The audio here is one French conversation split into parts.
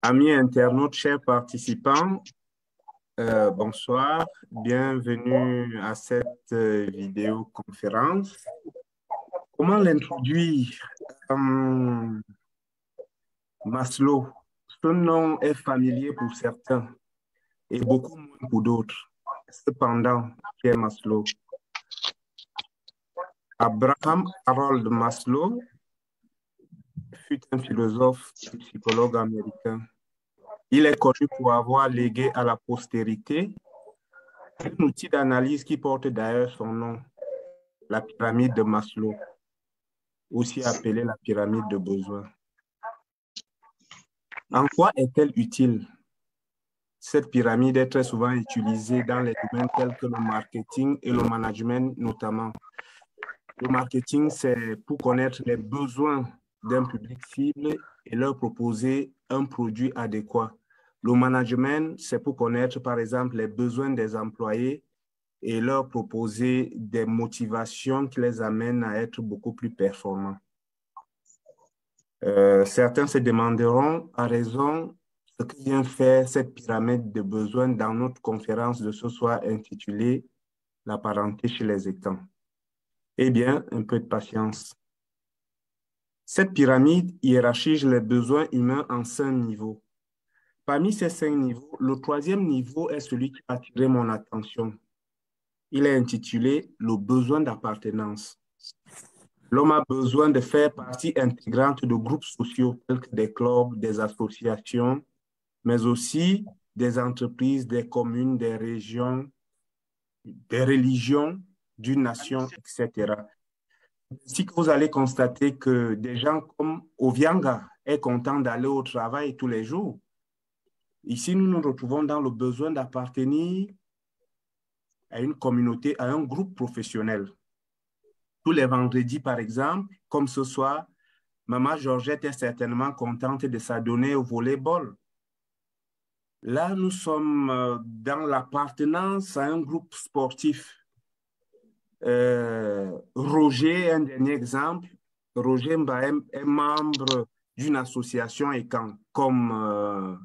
Amis internautes, chers participants, bonsoir. Bienvenue à cette vidéoconférence. Comment l'introduire? Maslow. Ce nom est familier pour certains et beaucoup moins pour d'autres. Cependant, qui est Maslow? Abraham Harold Maslow fut un philosophe et psychologue américain. Il est connu pour avoir légué à la postérité un outil d'analyse qui porte d'ailleurs son nom, la pyramide de Maslow, aussi appelée la pyramide de besoins. En quoi est-elle utile? Cette pyramide est très souvent utilisée dans les domaines tels que le marketing et le management notamment. Le marketing, c'est pour connaître les besoins d'un public cible et leur proposer un produit adéquat. Le management, c'est pour connaître, par exemple, les besoins des employés et leur proposer des motivations qui les amènent à être beaucoup plus performants. Certains se demanderont à raison ce que vient faire cette pyramide de besoins dans notre conférence de ce soir intitulée La parenté chez les étangs. Eh bien, un peu de patience. Cette pyramide hiérarchise les besoins humains en 5 niveaux. Parmi ces 5 niveaux, le 3e niveau est celui qui a attiré mon attention. Il est intitulé « Le besoin d'appartenance ». L'homme a besoin de faire partie intégrante de groupes sociaux tels que des clubs, des associations, mais aussi des entreprises, des communes, des régions, des religions, d'une nation, etc. Ainsi que vous allez constater que des gens comme Ovianga est content d'aller au travail tous les jours. Ici, nous nous retrouvons dans le besoin d'appartenir à une communauté, à un groupe professionnel. Tous les vendredis, par exemple, comme ce soir, Maman Georgette est certainement contente de s'adonner au volleyball. Là, nous sommes dans l'appartenance à un groupe sportif. Roger, un dernier exemple. Roger Mbahem est membre d'une association ECAN, comme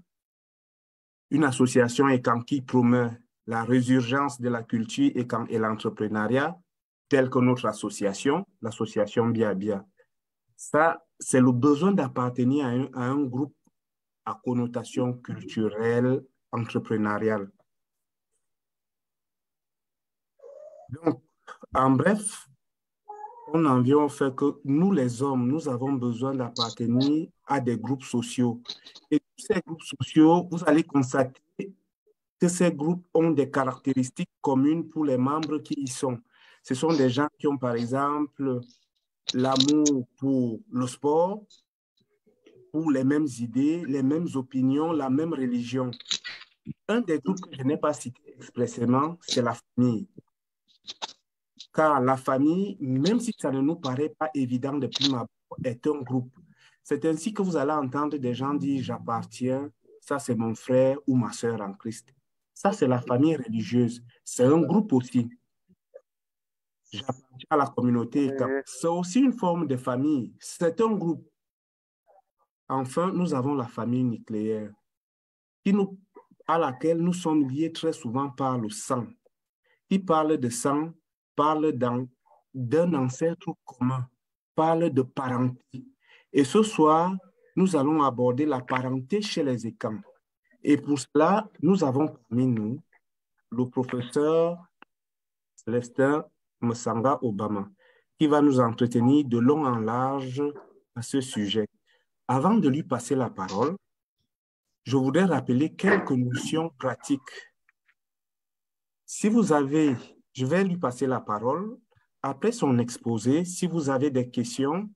une association ECAN qui promeut la résurgence de la culture ECAN et l'entrepreneuriat, telle que notre association, l'association Bia Bia. Ça, c'est le besoin d'appartenir à un groupe à connotation culturelle, entrepreneuriale. Donc, en bref, on en vient au fait que nous, les hommes, nous avons besoin d'appartenir à des groupes sociaux. Et ces groupes sociaux, vous allez constater que ces groupes ont des caractéristiques communes pour les membres qui y sont. Ce sont des gens qui ont, par exemple, l'amour pour le sport, pour les mêmes idées, les mêmes opinions, la même religion. Un des groupes que je n'ai pas cité expressément, c'est la famille. Car la famille, même si ça ne nous paraît pas évident de prime abord, est un groupe. C'est ainsi que vous allez entendre des gens dire « j'appartiens », ça c'est mon frère ou ma sœur en Christ. Ça c'est la famille religieuse. C'est un groupe aussi. J'appartiens à la communauté. C'est aussi une forme de famille. C'est un groupe. Enfin, nous avons la famille nucléaire à laquelle nous sommes liés très souvent par le sang. Qui parle de sang, parle d'un ancêtre commun, parle de parenté. Et ce soir, nous allons aborder la parenté chez les écans. Et pour cela, nous avons parmi nous le professeur Célestin Msanga Obama, qui va nous entretenir de long en large à ce sujet. Avant de lui passer la parole, je voudrais rappeler quelques notions pratiques. Je vais lui passer la parole. Après son exposé, si vous avez des questions,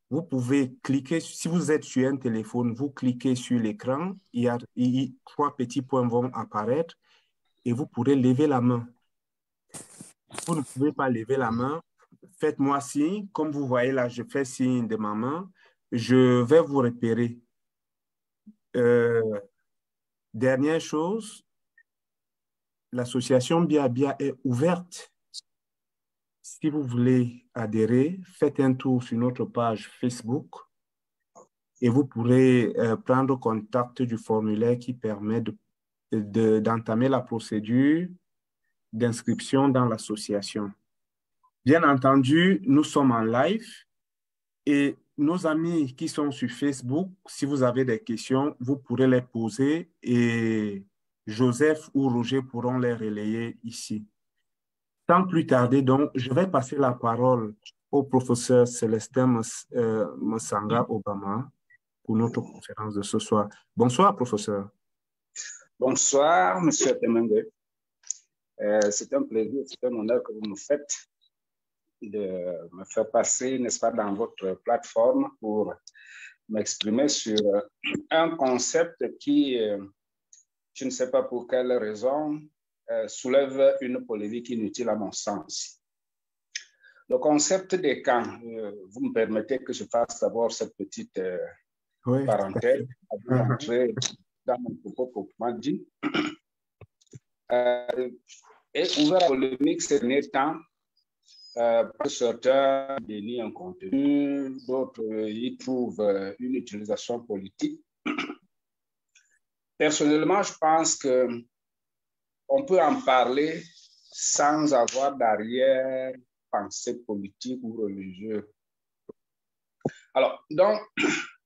vous pouvez cliquer. Si vous êtes sur un téléphone, vous cliquez sur l'écran. Trois petits points vont apparaître et vous pourrez lever la main. Vous ne pouvez pas lever la main. Faites-moi signe. Comme vous voyez là, je fais signe de ma main. Je vais vous repérer. Dernière chose, l'association Bia Bia est ouverte. Si vous voulez adhérer, faites un tour sur notre page Facebook. et vous pourrez prendre contact du formulaire qui permet d'entamer la procédure d'inscription dans l'association. Bien entendu, nous sommes en live et nos amis qui sont sur Facebook, si vous avez des questions, vous pourrez les poser et Joseph ou Roger pourront les relayer ici. Sans plus tarder, donc, je vais passer la parole au professeur Célestin Msanga Obama pour notre conférence de ce soir. Bonsoir, professeur. Bonsoir, monsieur Temenge. C'est un plaisir, c'est un honneur que vous me faites de me faire passer, n'est-ce pas, dans votre plateforme pour m'exprimer sur un concept qui, je ne sais pas pour quelle raison, soulève une polémique inutile à mon sens. Le concept des camps, vous me permettez que je fasse d'abord cette petite parenthèse avant d'entrer dans mon propos proprement dit. Est ouvert à la polémique ces derniers temps. Certains dénient un contenu, d'autres y trouvent une utilisation politique. Personnellement, je pense qu'on peut en parler sans avoir d'arrière-pensée politique ou religieuse. Alors, donc,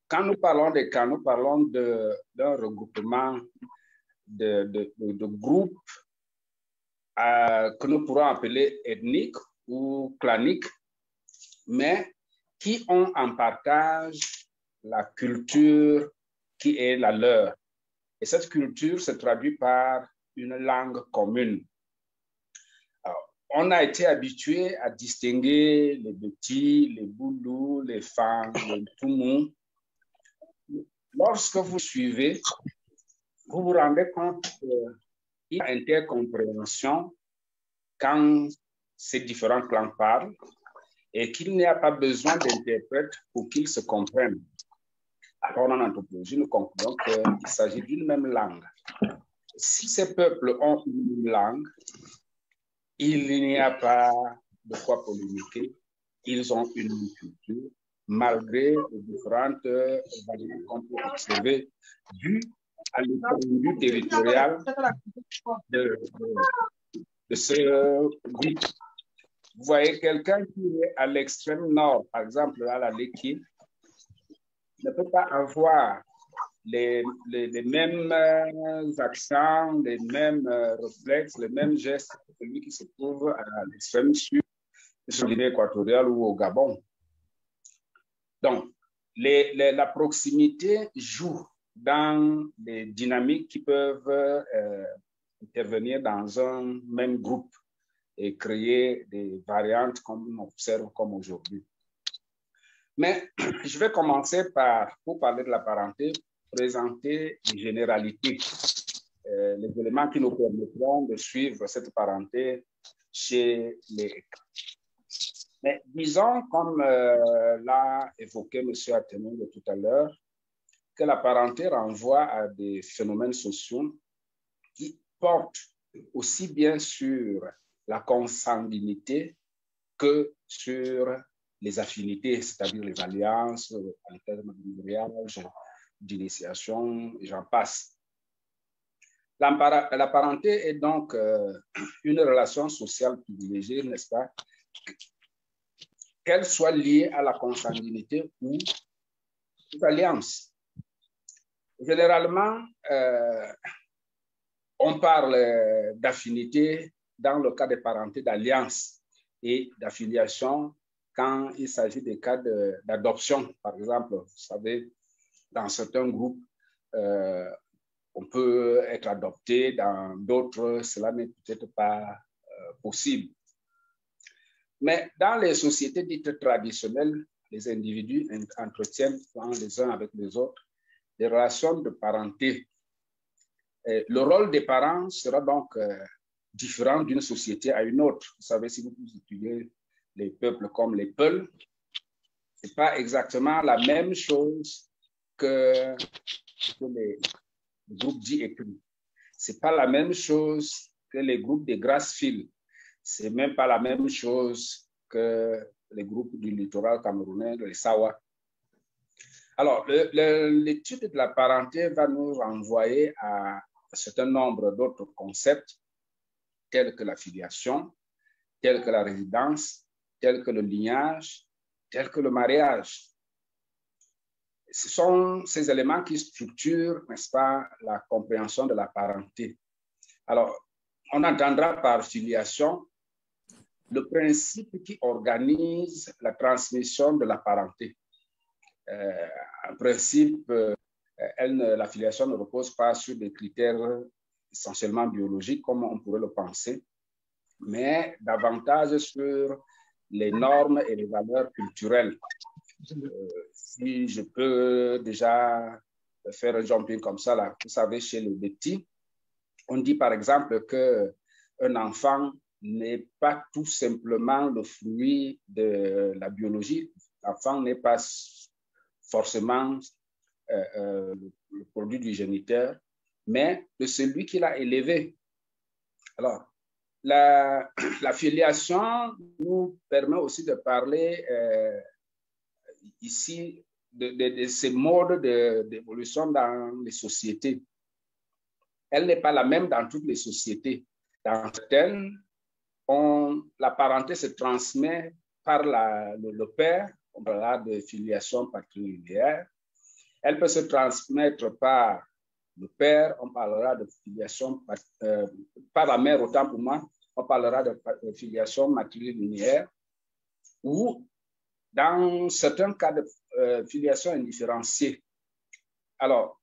quand nous parlons des camps, nous parlons d'un regroupement de groupes que nous pourrons appeler ethniques ou claniques, mais qui ont en partage la culture qui est la leur. Et cette culture se traduit par une langue commune. Alors, on a été habitué à distinguer les Beti, les Boulous, les Fang, les Toumou. Lorsque vous suivez, vous vous rendez compte qu'il y a intercompréhension quand ces différentes langues parlent et qu'il n'y a pas besoin d'interprètes pour qu'ils se comprennent. Alors, en anthropologie, nous concluons qu'il s'agit d'une même langue. Si ces peuples ont une langue, il n'y a pas de quoi polémiquer. Ils ont une culture, malgré les différentes variantes qu'on peut observer dues à l'étendue territoriale de ce groupe. Vous voyez quelqu'un qui est à l'extrême nord, par exemple à la Leki, ne peut pas avoir les mêmes accents, les mêmes réflexes, les mêmes gestes que celui qui se trouve à l'extrême sud, sur l'île équatoriale ou au Gabon. Donc, la proximité joue dans les dynamiques qui peuvent intervenir dans un même groupe et créer des variantes comme on observe comme aujourd'hui. Mais je vais commencer pour parler de la parenté, présenter les généralités, les éléments qui nous permettront de suivre cette parenté chez les... Mais disons, comme l'a évoqué M. Atemonge tout à l'heure, que la parenté renvoie à des phénomènes sociaux qui portent aussi bien sur la consanguinité que sur les affinités, c'est-à-dire les alliances en termes de mariage, d'initiation, et j'en passe. La parenté est donc une relation sociale privilégiée, n'est-ce pas, qu'elle soit liée à la consanguinité ou aux alliances. Généralement, on parle d'affinité dans le cas des parentés d'alliance et d'affiliation quand il s'agit des cas d'adoption. Par exemple, vous savez, dans certains groupes, on peut être adopté, dans d'autres, cela n'est peut-être pas possible. Mais dans les sociétés dites traditionnelles, les individus entretiennent les uns avec les autres des relations de parenté. Le rôle des parents sera donc différent d'une société à une autre. Vous savez, si vous étudiez les peuples comme les Peuls, ce n'est pas exactement la même chose que les groupes dits écrits. Ce n'est pas la même chose que les groupes des Grassfield. Ce n'est même pas la même chose que les groupes du littoral camerounais, les Sawa. Alors, l'étude de la parenté va nous renvoyer à un certain nombre d'autres concepts, tels que la filiation, tels que la résidence, tels que le lignage, tels que le mariage. Ce sont ces éléments qui structurent, n'est-ce pas, la compréhension de la parenté. Alors, on entendra par filiation le principe qui organise la transmission de la parenté. En principe, la filiation ne repose pas sur des critères essentiellement biologiques, comme on pourrait le penser, mais davantage sur les normes et les valeurs culturelles. Si je peux déjà faire un jumping comme ça, là, vous savez, chez les petits, on dit par exemple qu'un enfant n'est pas tout simplement le fruit de la biologie. L'enfant n'est pas forcément le produit du géniteur, mais de celui qui l'a élevé. Alors, la filiation nous permet aussi de parler ici de ces modes d'évolution dans les sociétés. Elle n'est pas la même dans toutes les sociétés. Dans certaines, la parenté se transmet par le père, on parlera de filiation patrilinéaire. Elle peut se transmettre par le père, on parlera de filiation par la mère, autant pour moi, on parlera de filiation matrilinéaire, ou dans certains cas de filiation indifférenciée. Alors,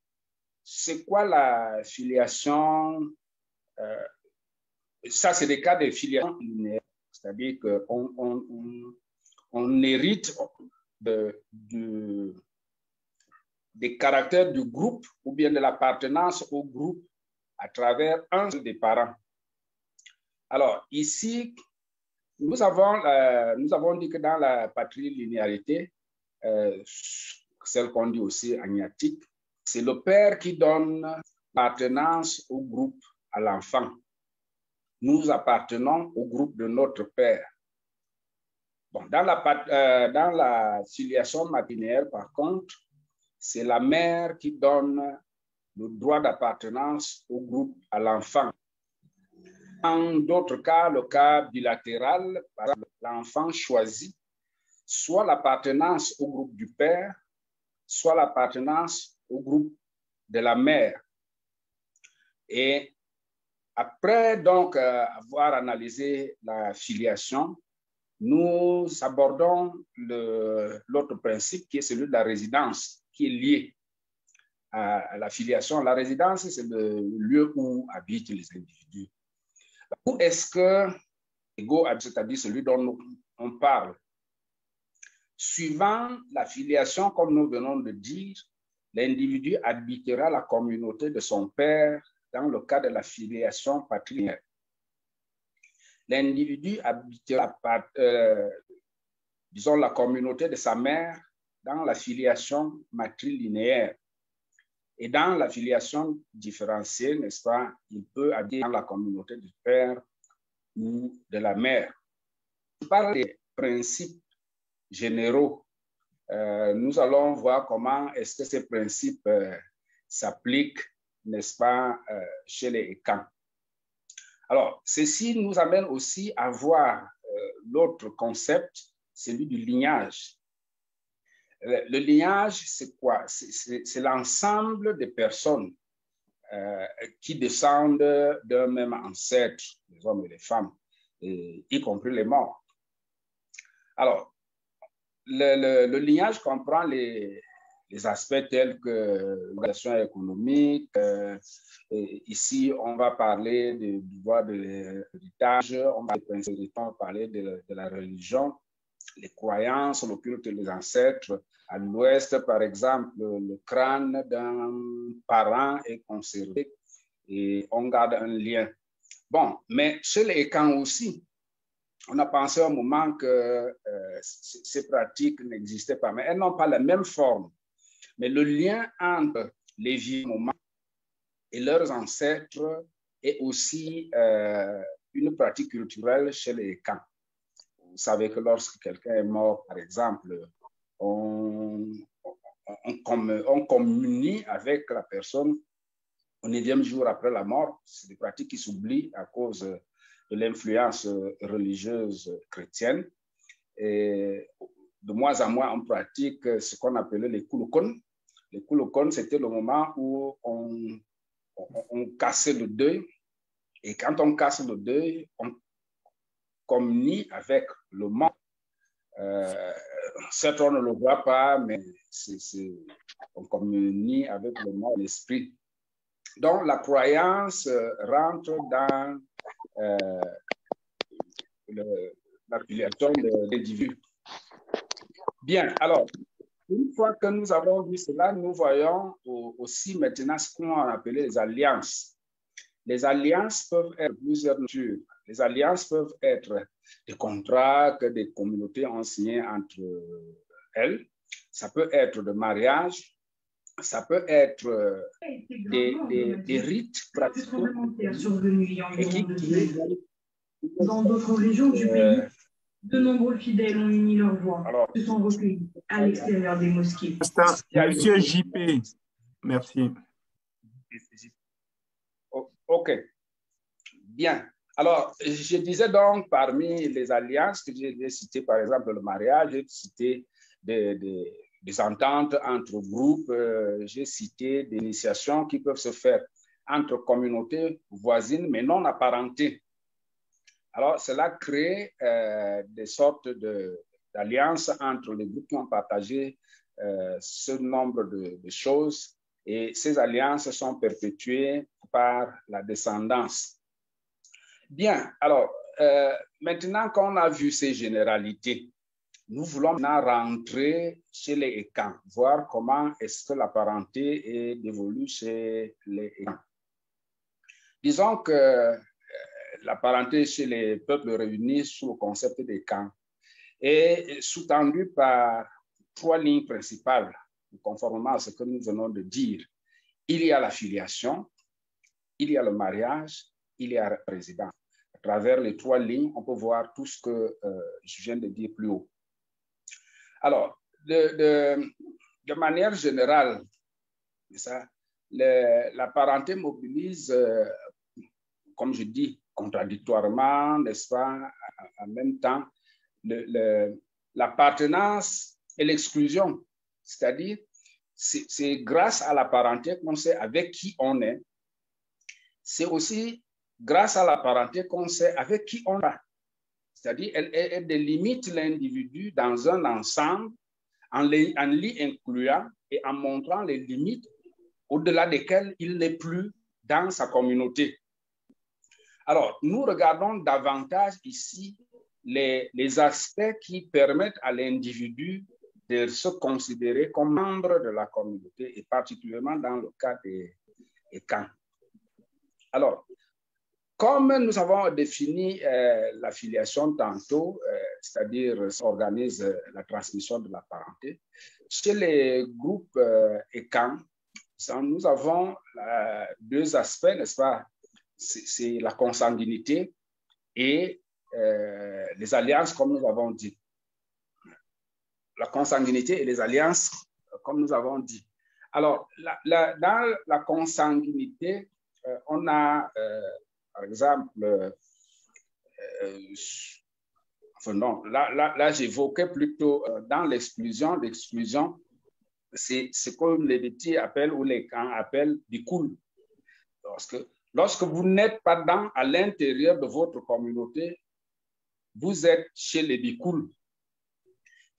c'est quoi la filiation? Ça, c'est des cas de filiation linéaire, c'est-à-dire qu'on hérite des caractères du groupe ou bien de l'appartenance au groupe à travers un des parents. Alors, ici, nous avons dit que dans la patrilinéarité, celle qu'on dit aussi agnatique, c'est le père qui donne l'appartenance au groupe à l'enfant. Nous appartenons au groupe de notre père. Bon, dans la filiation matrilinéaire, par contre, c'est la mère qui donne le droit d'appartenance au groupe à l'enfant. Dans d'autres cas, le cas bilatéral, par exemple, l'enfant choisit soit l'appartenance au groupe du père, soit l'appartenance au groupe de la mère. Et après donc avoir analysé la filiation, nous abordons l'autre principe qui est celui de la résidence, qui est lié à la filiation. La résidence, c'est le lieu où habitent les individus. Où est-ce que l'ego habite, c'est-à-dire celui dont on parle? Suivant la filiation, comme nous venons de dire, l'individu habitera la communauté de son père dans le cas de la filiation patrilinéaire. L'individu habitera disons, la communauté de sa mère dans la filiation matrilinéaire. Et dans la filiation différenciée, n'est-ce pas, il peut habiter dans la communauté du père ou de la mère. Par les principes généraux, nous allons voir comment est-ce que ces principes s'appliquent, n'est-ce pas, chez les Ekans. Alors, ceci nous amène aussi à voir l'autre concept, celui du lignage. Le lignage, c'est quoi? C'est l'ensemble des personnes qui descendent d'un même ancêtre, les hommes et les femmes, y compris les morts. Alors, le lignage comprend les aspects tels que l'organisation économique. Ici, on va parler du droit de l'héritage, on va parler de la religion, les croyances, le culte des ancêtres. À l'ouest, par exemple, le crâne d'un parent est conservé et on garde un lien. Bon, mais chez les Ekans aussi, on a pensé un moment que ces pratiques n'existaient pas, mais elles n'ont pas la même forme. Mais le lien entre les vieux moments et leurs ancêtres est aussi une pratique culturelle chez les Ekans. Vous savez que lorsque quelqu'un est mort, par exemple, on on communie avec la personne au 9e jour après la mort. C'est des pratiques qui s'oublient à cause de l'influence religieuse chrétienne. Et de moins en moins, on pratique ce qu'on appelait les kulukon. Les kulukon, c'était le moment où on cassait le deuil. Et quand on casse le deuil, on communie avec le mort. Certes, on ne le voit pas, mais on communie avec le mort, l'esprit. Donc, la croyance rentre dans la filiation de l'individu. Bien, alors, une fois que nous avons vu cela, nous voyons aussi maintenant ce qu'on a appelé les alliances. Les alliances peuvent être plusieurs natures. Les alliances peuvent être des contrats que des communautés ont signés entre elles. Ça peut être de mariage. Ça peut être des rites pratiques. Dans d'autres régions du pays, de nombreux fidèles ont uni leurs voix, se sont recueillis à l'extérieur des mosquées. Monsieur JP, merci. OK. Bien. Alors, je disais donc, parmi les alliances que j'ai citées, par exemple, le mariage, j'ai cité des ententes entre groupes, j'ai cité des initiations qui peuvent se faire entre communautés voisines, mais non apparentées. Alors, cela crée des sortes d'alliances entre les groupes qui ont partagé ce nombre de choses, et ces alliances sont perpétuées par la descendance. Bien, alors, maintenant qu'on a vu ces généralités, nous voulons maintenant rentrer chez les Ekans, voir comment est-ce que la parenté est dévolue chez les Ekans. Disons que la parenté chez les peuples réunis sous le concept d'Ekan est sous-tendue par 3 lignes principales, conformément à ce que nous venons de dire. Il y a la filiation, il y a le mariage, il y a la résidence. À travers les 3 lignes, on peut voir tout ce que je viens de dire plus haut. Alors, de manière générale, la parenté mobilise, comme je dis, contradictoirement, n'est-ce pas, en même temps, l'appartenance et l'exclusion. C'est-à-dire, c'est grâce à la parenté qu'on sait avec qui on est. C'est aussi grâce à la parenté qu'on sait avec qui on va. C'est-à-dire, elle délimite l'individu dans un ensemble en l'y incluant et en montrant les limites au-delà desquelles il n'est plus dans sa communauté. Alors, nous regardons davantage ici les aspects qui permettent à l'individu de se considérer comme membre de la communauté, et particulièrement dans le cas des Ekans. Alors, comme nous avons défini la filiation tantôt, c'est-à-dire s'organise la transmission de la parenté, chez les groupes Ekans, nous avons 2 aspects, n'est-ce pas? C'est la consanguinité et les alliances, comme nous avons dit. La consanguinité et les alliances, comme nous avons dit. Alors, dans la consanguinité, on a, par exemple, enfin non, là j'évoquais plutôt dans l'exclusion. L'exclusion, c'est ce que les Bétis appellent, ou les Ekans appellent, du cool. Lorsque vous n'êtes pas à l'intérieur de votre communauté, vous êtes chez les Bikoul.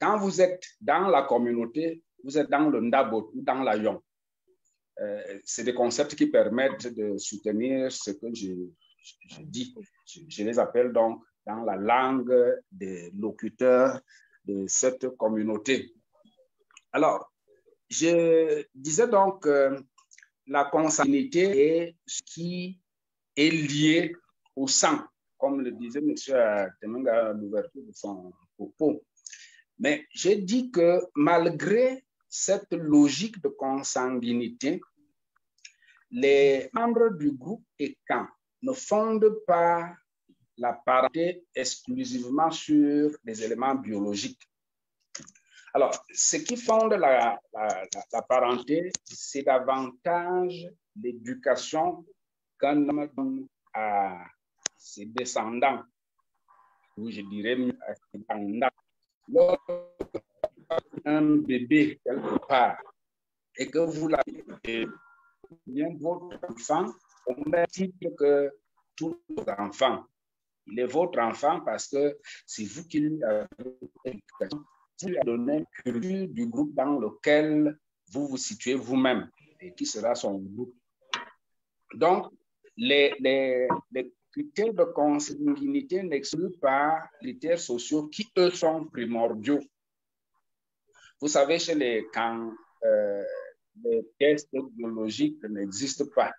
Quand vous êtes dans la communauté, vous êtes dans le Ndabot ou dans la Yon. C'est des concepts qui permettent de soutenir ce que je dis. Je les appelle donc dans la langue des locuteurs de cette communauté. Alors, je disais donc la consanguinité est ce qui est lié au sang, comme le disait M. Temenga à l'ouverture de son propos. Mais j'ai dit que malgré cette logique de consanguinité, les membres du groupe Ekan ne fondent pas la parenté exclusivement sur des éléments biologiques. Alors, ce qui fonde la parenté, c'est davantage l'éducation qu'un homme donne à ses descendants, ou je dirais mieux à ses descendants. Un bébé quelque part et que vous l'avez bien votre enfant au même titre que tous les enfants. Il est votre enfant parce que c'est vous qui lui avez donné une culture du groupe dans lequel vous vous situez vous-même et qui sera son groupe. Donc, les critères de consanguinité n'excluent pas les critères sociaux qui, eux, sont primordiaux. Vous savez, chez les camps, les tests biologiques n'existent pas.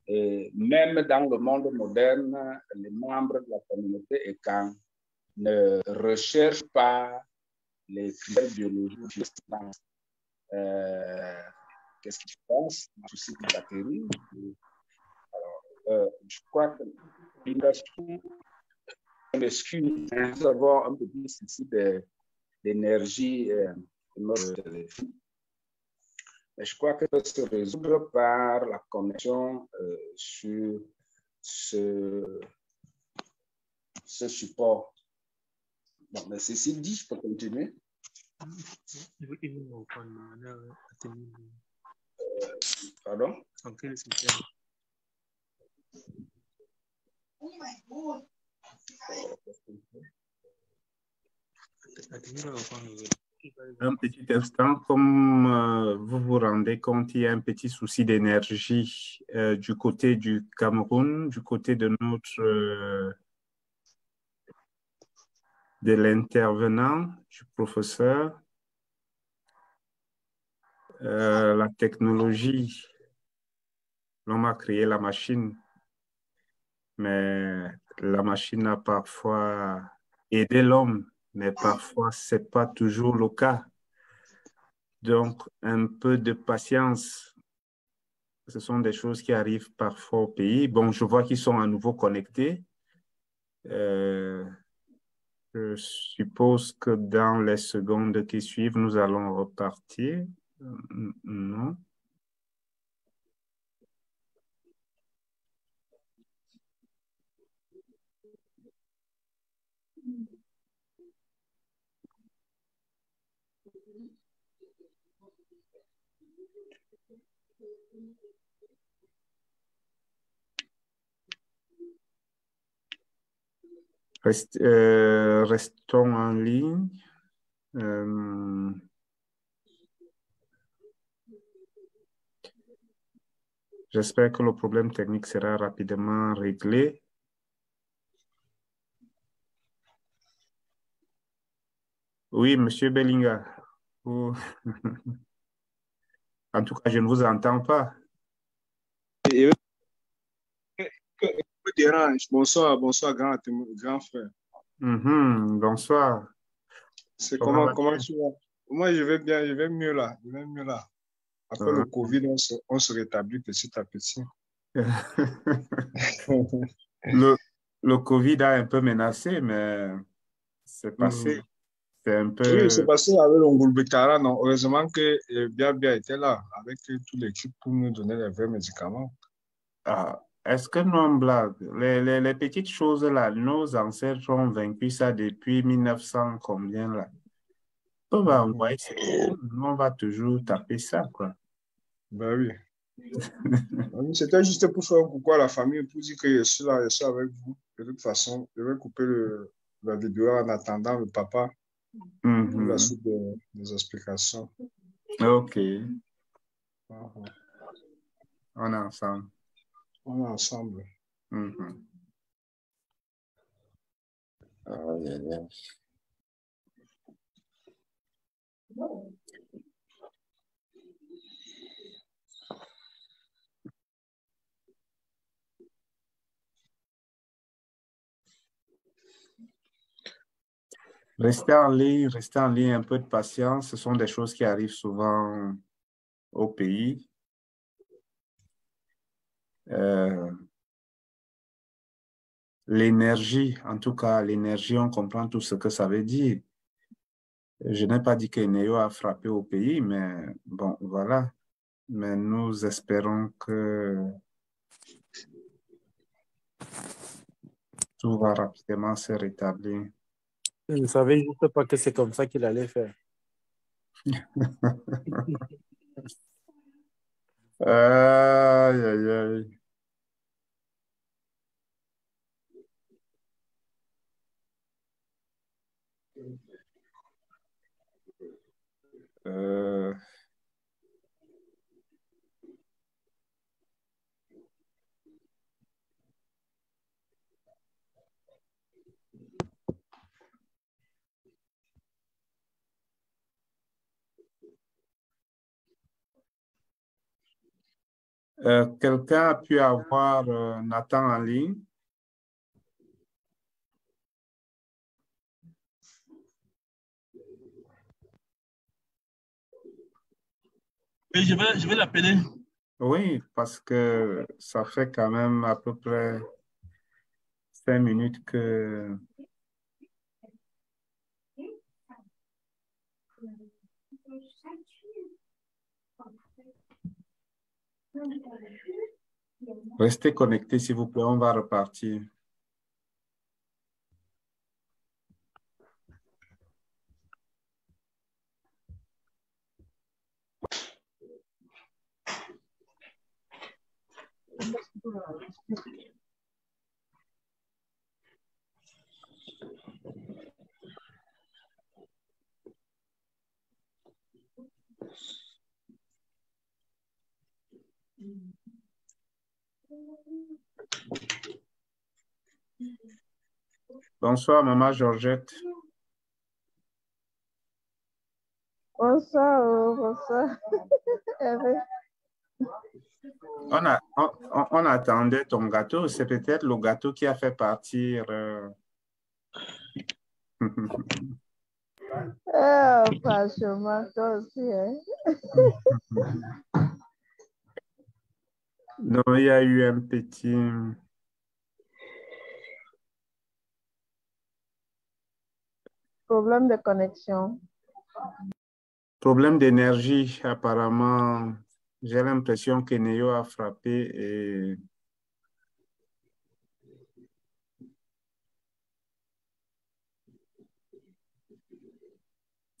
Et même dans le monde moderne, les membres de la communauté ECAN ne recherchent pas les critères biologiques. Qu'est-ce qui se passe? Un souci de batterie. Alors, je crois que l'industrie m'excuse d'avoir un peu plus ici d'énergie. Mais je crois que ça peut se résoudre par la connexion sur ce support. Bon, mais ceci dit, je peux continuer. Pardon? Un petit instant, comme vous vous rendez compte, il y a un petit souci d'énergie du côté du Cameroun, du côté de de l'intervenant, du professeur. La technologie, l'homme a créé la machine, mais la machine a parfois aidé l'homme, mais parfois ce n'est pas toujours le cas. Donc, un peu de patience. Ce sont des choses qui arrivent parfois au pays. Bon, je vois qu'ils sont à nouveau connectés. Je suppose que dans les secondes qui suivent, nous allons repartir. Non. Restons en ligne. J'espère que le problème technique sera rapidement réglé. Oui, Monsieur Bellinga. Oh. En tout cas, je ne vous entends pas. Bonsoir, bonsoir, grand frère. Bonsoir. C'est comment tu vas? Moi, je vais bien, je vais mieux là. Après le Covid, on se rétablit petit à petit. le Covid a un peu menacé, mais c'est passé. C'est un peu... Oui, c'est passé avec l'Ongoulbekara. Non, heureusement que Biabia était là avec toute l'équipe pour nous donner les vrais médicaments. Est-ce que nous, on blague? Les petites choses là, nos ancêtres ont vaincu ça depuis 1900, combien là? On va envoyer ça. On va toujours taper ça, quoi. Ben oui. C'était juste pour faire un coucou à la famille, pour dire que je suis là, je suis avec vous. De toute façon, je vais couper la vidéo en attendant le papa pour la suite des explications. OK. On est ensemble. On est ensemble. Restez en ligne, un peu de patience. Ce sont des choses qui arrivent souvent au pays. L'énergie, en tout cas, l'énergie, on comprend tout ce que ça veut dire. Je n'ai pas dit que Néo a frappé au pays, mais bon, voilà. Mais nous espérons que tout va rapidement se rétablir. Je ne savais juste pas que c'est comme ça qu'il allait faire. Aïe, aïe, aïe. Quelqu'un a pu avoir Nathan en ligne? Oui, je vais l'appeler. Oui, parce que ça fait quand même à peu près 5 minutes que... Restez connectés, s'il vous plaît, on va repartir. Bonsoir, Maman Georgette. Bonsoir, bonsoir. On attendait ton gâteau. C'est peut-être le gâteau qui a fait partir. Franchement, toi aussi, hein? Non, il y a eu un petit... Problème de connexion. Problème d'énergie, apparemment. J'ai l'impression que Néo a frappé et...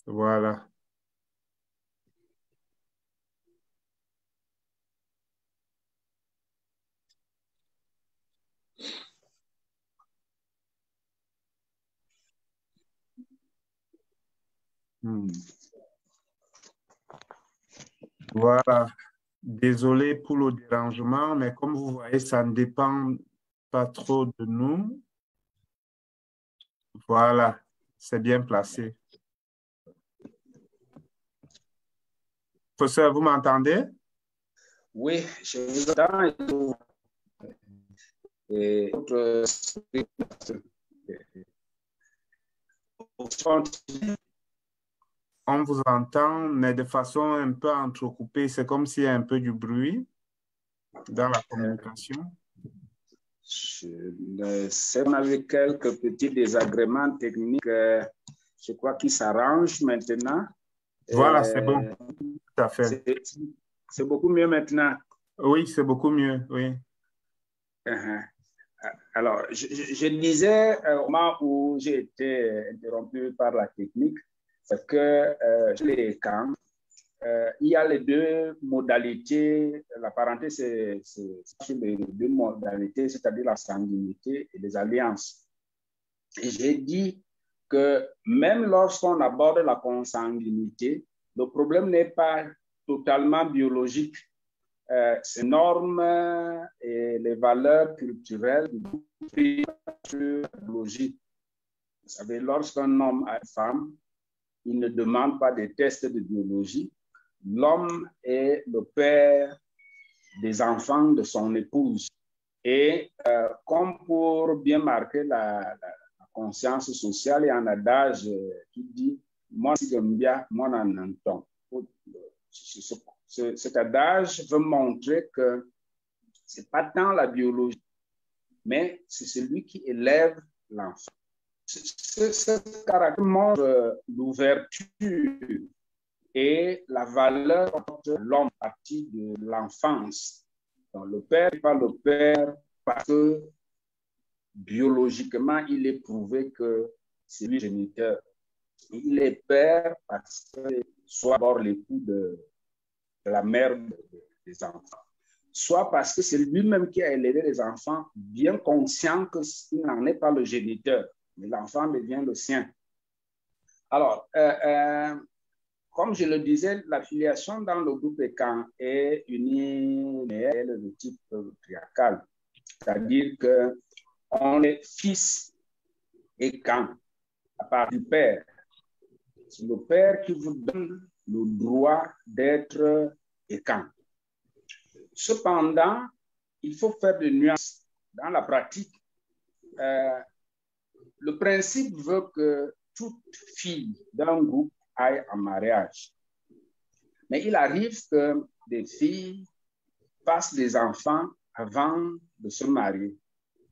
Voilà. Voilà. Désolé pour le dérangement, mais comme vous voyez, ça ne dépend pas trop de nous. Voilà, c'est bien placé. Professeur, vous m'entendez? Oui, je vous entends. Et on vous entend, mais de façon un peu entrecoupée. C'est comme s'il y a un peu du bruit dans la communication. On avait quelques petits désagréments techniques, je crois qu'ils s'arrangent maintenant. Voilà, c'est bon. Tout à fait. C'est beaucoup mieux maintenant. Oui, c'est beaucoup mieux, oui. Alors, je disais au moment où j'ai été interrompu par la technique, c'est que les camps, il y a les deux modalités. La parenté, c'est les deux modalités, c'est-à-dire la sanguinité et les alliances. Et j'ai dit que même lorsqu'on aborde la consanguinité, le problème n'est pas totalement biologique. Ces normes et les valeurs culturelles biologiques. Vous savez, lorsqu'un homme a une femme, il ne demande pas des tests de biologie. L'homme est le père des enfants de son épouse. Et comme pour bien marquer la conscience sociale, il y a un adage qui dit « moi, si j'aime bien, moi, en entends ». Cet adage veut montrer que ce n'est pas tant la biologie, mais c'est celui qui élève l'enfant. ce caractère montre l'ouverture et la valeur de l'homme à partir de l'enfance. Le père n'est pas le père parce que biologiquement, il est prouvé que c'est lui le géniteur. Il est père parce que soit d'abord l'époux de la mère des enfants, soit parce que c'est lui-même qui a élevé les enfants, bien conscient qu'il n'en est pas le géniteur, mais l'enfant devient le sien. Alors, comme je le disais, la filiation dans le groupe Ekan est unie de type patriarcal, c'est-à-dire qu'on est fils Ekan à part du père. C'est le père qui vous donne le droit d'être Ekan. Cependant, il faut faire des nuances dans la pratique. Le principe veut que toute fille d'un groupe aille en mariage. Mais il arrive que des filles fassent des enfants avant de se marier.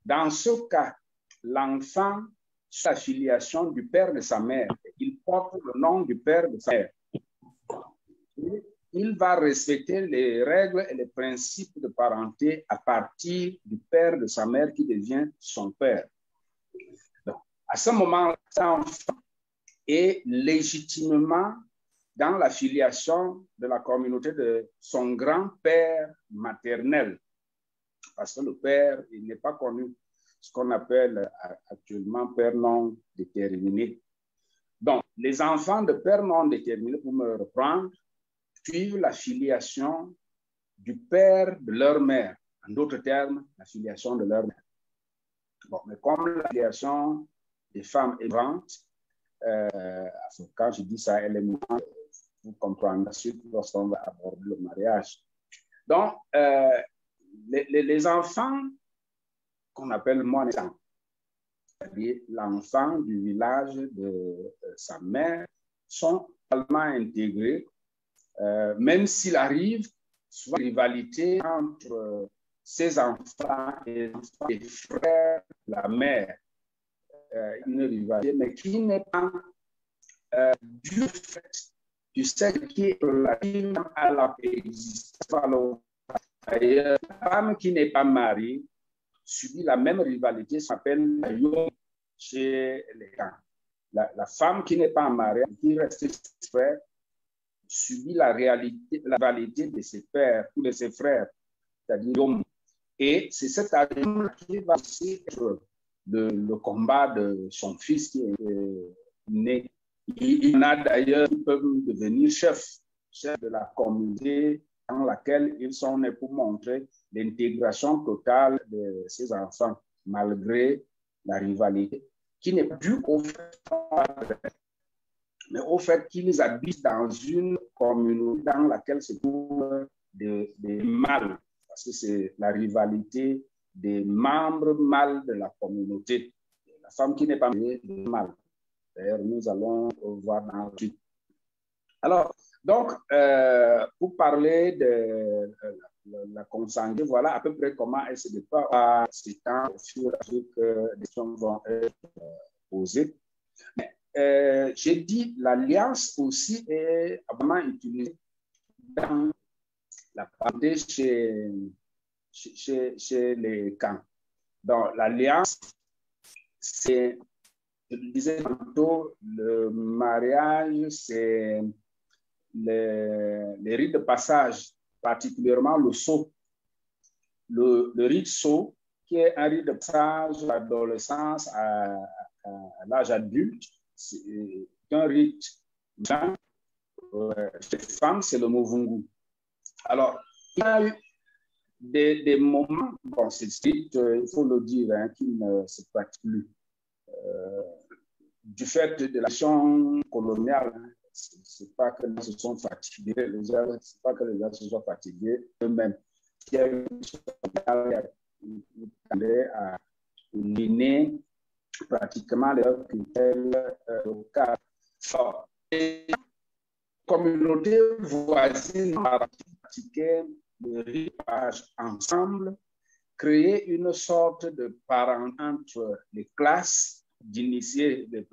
Dans ce cas, l'enfant, sous la filiation du père de sa mère, il porte le nom du père de sa mère. Il va respecter les règles et les principes de parenté à partir du père de sa mère qui devient son père. Donc, à ce moment, l'enfant est légitimement dans la filiation de la communauté de son grand-père maternel. Parce que le père, il n'est pas connu, ce qu'on appelle actuellement père non déterminé. Donc, les enfants de père non déterminé, pour me reprendre, suivent la filiation du père de leur mère. En d'autres termes, la filiation de leur mère. Bon, mais comme la filiation des femmes est grande, quand je dis ça, elle est mouvante, vous comprendrez ensuite lorsqu'on va aborder le mariage. Donc, les enfants qu'on appelle moine-sang, c'est-à-dire l'enfant du village de sa mère, sont totalement intégrés, même s'il arrive souvent une rivalité entre ses enfants et les enfants des frères de la mère. Une rivalité, mais qui n'est pas du fait du sexe qui est relative à la existence. La femme qui n'est pas mariée subit la même rivalité, s'appelle la yom chez les gens. La femme qui n'est pas mariée, qui reste ses frères, subit la rivalité de ses pères ou de ses frères, c'est-à-dire yom. Et c'est cet argument qui va aussi être le combat de son fils qui est né. Il y en a d'ailleurs qui peuvent devenir chefs de la communauté dans laquelle ils sont nés pour montrer l'intégration totale de ces enfants, malgré la rivalité, qui n'est pas due au fait, mais au fait qu'ils habitent dans une communauté dans laquelle se trouvent des mâles, parce que c'est la rivalité des membres mâles de la communauté. La femme qui n'est pas mariée est mâle. D'ailleurs, nous allons voir dans le suite. Alors, donc, pour parler de la consanguinité, voilà à peu près comment elle se déploie à ces temps au fur et à mesure que des questions vont être posées. J'ai dit l'alliance aussi est vraiment utilisée dans la parenté chez les camps. Donc, l'alliance, c'est, je le disais tantôt, le mariage, c'est les rites de passage, particulièrement le sceau. Le rite sceau, qui est un rite de passage de l'adolescence à l'âge adulte, c'est un rite. Chez les femmes, c'est le Movungu. Alors, il y a eu des moments, bon, c'est strict, il faut le dire, hein, qui ne se pratique plus. Du fait de l'action coloniale, hein, c'est pas que les gens se sont fatigués, c'est pas que les gens se sont fatigués eux-mêmes. Il y a eu à éliminer pratiquement les cultures locales. Les communautés voisines pratiquaient le ritage ensemble, créer une sorte de parenté entre les classes d'initier les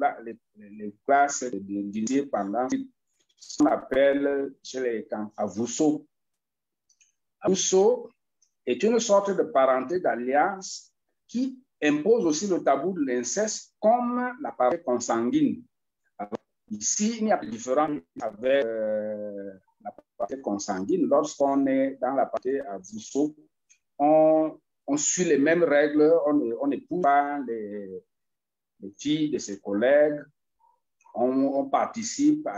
classes d'initier pendant ce qu'on appelle chez les camps Avuso. Avuso est une sorte de parenté d'alliance qui impose aussi le tabou de l'inceste comme la parenté consanguine. Alors, ici, il n'y a pas de différence avec la parenté consanguine. Lorsqu'on est dans la parenté Avuso, on suit les mêmes règles, on n'épouse pas les filles de ses collègues, on participe à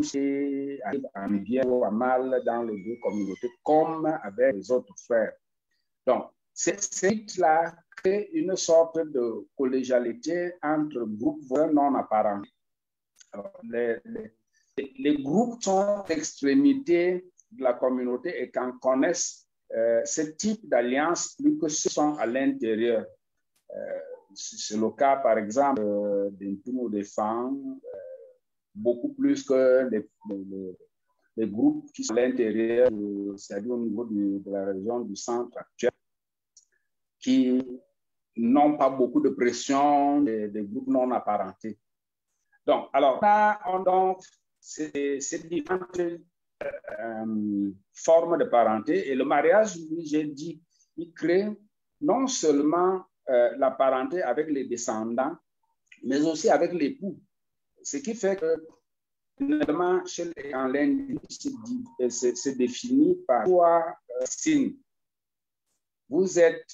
bien ou à mal dans les deux communautés, comme avec les autres frères. Donc, ces rites-là créent une sorte de collégialité entre groupes non apparents. Alors, les groupes sont l'extrémité de la communauté et quand connaissent ce type d'alliance plus que ceux sont à l'intérieur. C'est le cas, par exemple, des ou des femmes, beaucoup plus que les groupes qui sont à l'intérieur, c'est-à-dire au niveau de la région du centre actuel, qui n'ont pas beaucoup de pression des groupes non apparentés. Donc, alors, là, on ces différentes formes de parenté. Et le mariage, j'ai dit, il crée non seulement la parenté avec les descendants, mais aussi avec l'époux. Ce qui fait que, finalement, en l'Inde, c'est défini par trois signes. Vous êtes,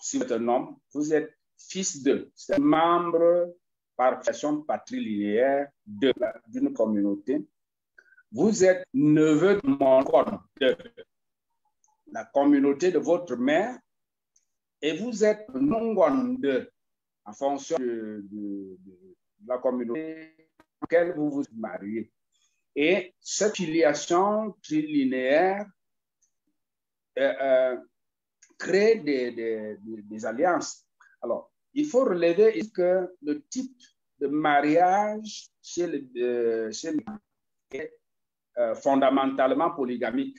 si vous êtes un homme, vous êtes fils de, c'est membre par façon patrilinéaire d'une communauté. Vous êtes neveu de Mongon, de la communauté de votre mère, et vous êtes Nongon en fonction de la communauté dans laquelle vous vous mariez. Et cette filiation trilinéaire crée des alliances. Alors, il faut relever que le type de mariage chez les est fondamentalement polygamique.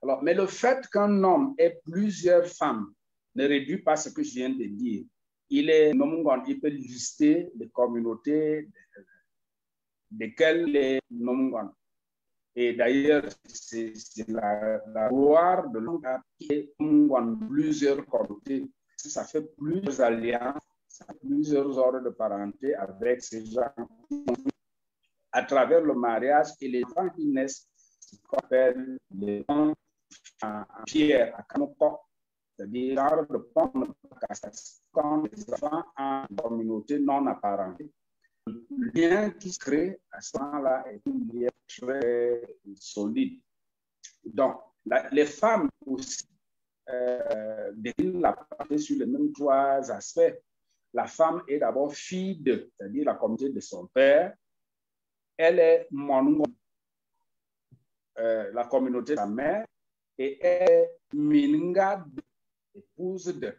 Alors, mais le fait qu'un homme ait plusieurs femmes ne réduit pas ce que je viens de dire. Il peut lister les communautés desquelles les Nomungon. Et d'ailleurs, c'est la gloire de l'homme qui est plusieurs communautés. Ça fait plusieurs alliances, plusieurs ordres de parenté avec ces gens à travers le mariage et les enfants qui naissent, ce qu'on appelle les enfants en pierre, à Kanoko, c'est-à-dire genre de pont quand les enfants en communauté non apparentée. Le lien qui se crée à ce moment-là est un lien très solide. Donc, les femmes aussi définissent la parenté sur les mêmes trois aspects. La femme est d'abord fille de, c'est-à-dire la communauté de son père. Elle est Monungon, la communauté de sa mère, et elle est Mininga, épouse de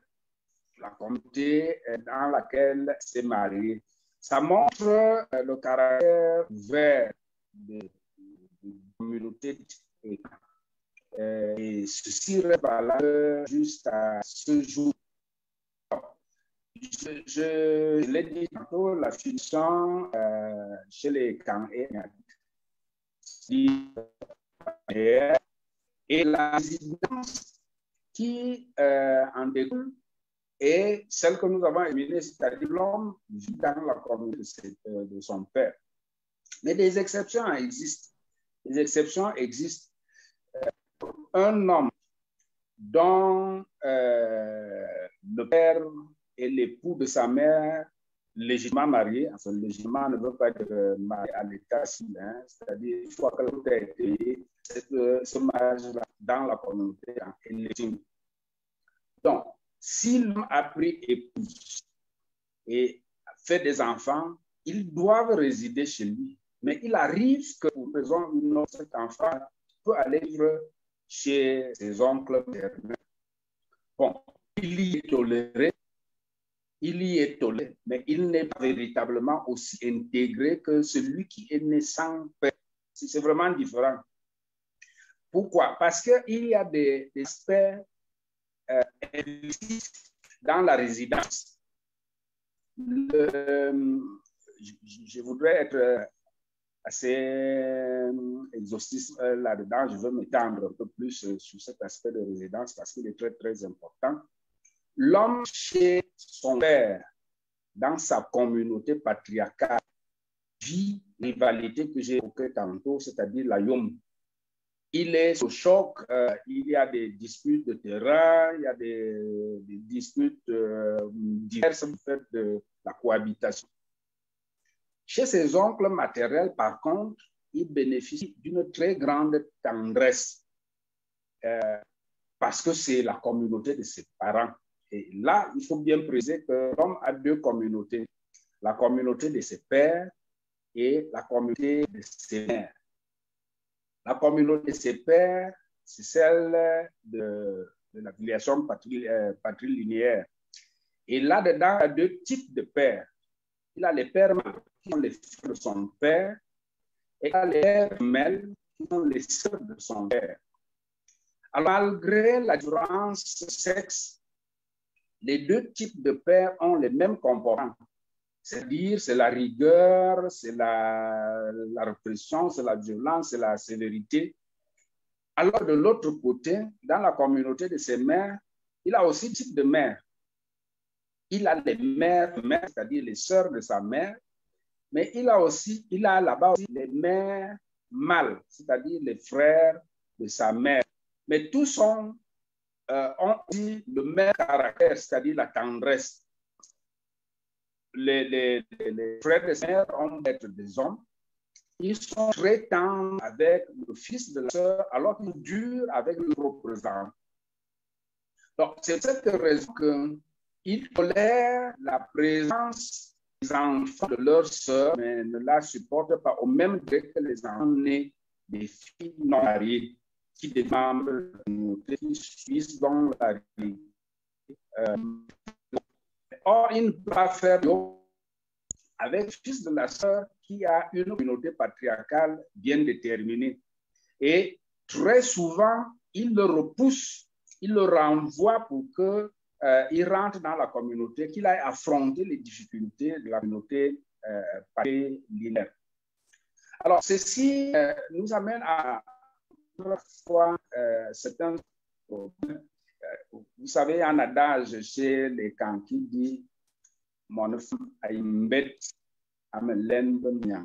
la communauté dans laquelle elle s'est mariée. Ça montre le caractère ouvert de la communauté et ceci reste valable jusqu'à ce jour. Je l'ai dit tantôt, la filiation chez les camps et la résidence qui en découle est celle que nous avons éminée, c'est-à-dire l'homme vit dans la communauté de son père. Mais des exceptions existent. Des exceptions existent. Un homme dont le père et l'époux de sa mère légitimement mariés, enfin légitimement ne veut pas être marié à l'état civil, hein, c'est-à-dire une fois que l'autre a été ce mariage-là dans la communauté est légitime. Donc, si l'homme a pris épouse et fait des enfants, ils doivent résider chez lui. Mais il arrive que pour raison d'une autre, cet enfant peut aller vivre chez ses oncles maternels. Bon, il y est toléré, mais il n'est pas véritablement aussi intégré que celui qui est né sans père. C'est vraiment différent. Pourquoi? Parce qu'il y a des aspects dans la résidence. Je voudrais être assez exhaustif là-dedans. Je veux m'étendre un peu plus sur cet aspect de résidence parce qu'il est très, très important. L'homme chez son père, dans sa communauté patriarcale, vit rivalité que j'ai évoquée tantôt, c'est-à-dire la yom. Il est au choc, il y a des disputes de terrain, il y a des disputes diverses du fait de la cohabitation. Chez ses oncles maternels, par contre, il bénéficie d'une très grande tendresse parce que c'est la communauté de ses parents. Et là, il faut bien préciser que l'homme a deux communautés, la communauté de ses pères et la communauté de ses mères. La communauté de ses pères, c'est celle de la filiation patrilinéaire. Et là-dedans, il y a deux types de pères. Il a les pères mâles qui sont les fils de son père et il a les pères femelles qui sont les sœurs de son père. Alors, malgré la différence sexe, les deux types de pères ont les mêmes comportements. C'est-à-dire, c'est la rigueur, c'est la répression, c'est la violence, c'est la sévérité. Alors, de l'autre côté, dans la communauté de ses mères, il a aussi type de mère. Il a les mères, c'est-à-dire les sœurs de sa mère, mais il a là-bas aussi les mères mâles, c'est-à-dire les frères de sa mère. Mais tous ont dit le même caractère, c'est-à-dire la tendresse. Les frères de sa mère ont d'être des hommes. Ils sont très tendres avec le fils de la sœur, alors qu'ils durent avec leurs propres enfants. Donc, c'est cette raison qu'ils tolèrent la présence des enfants de leur sœur, mais ne la supportent pas au même degré que les enfants nés des filles non mariées, qui des membres de la communauté suisse dans la vie. Or, il ne peut pas faire avec le fils de la sœur qui a une communauté patriarcale bien déterminée. Et très souvent, il le repousse, il le renvoie pour qu'il rentre dans la communauté, qu'il aille affronter les difficultés de la communauté patrilinéaire. Alors, ceci nous amène à fois certains problèmes. Vous savez, il y a un adage chez les camps qui dit mon femme a une bête à me l'aimer.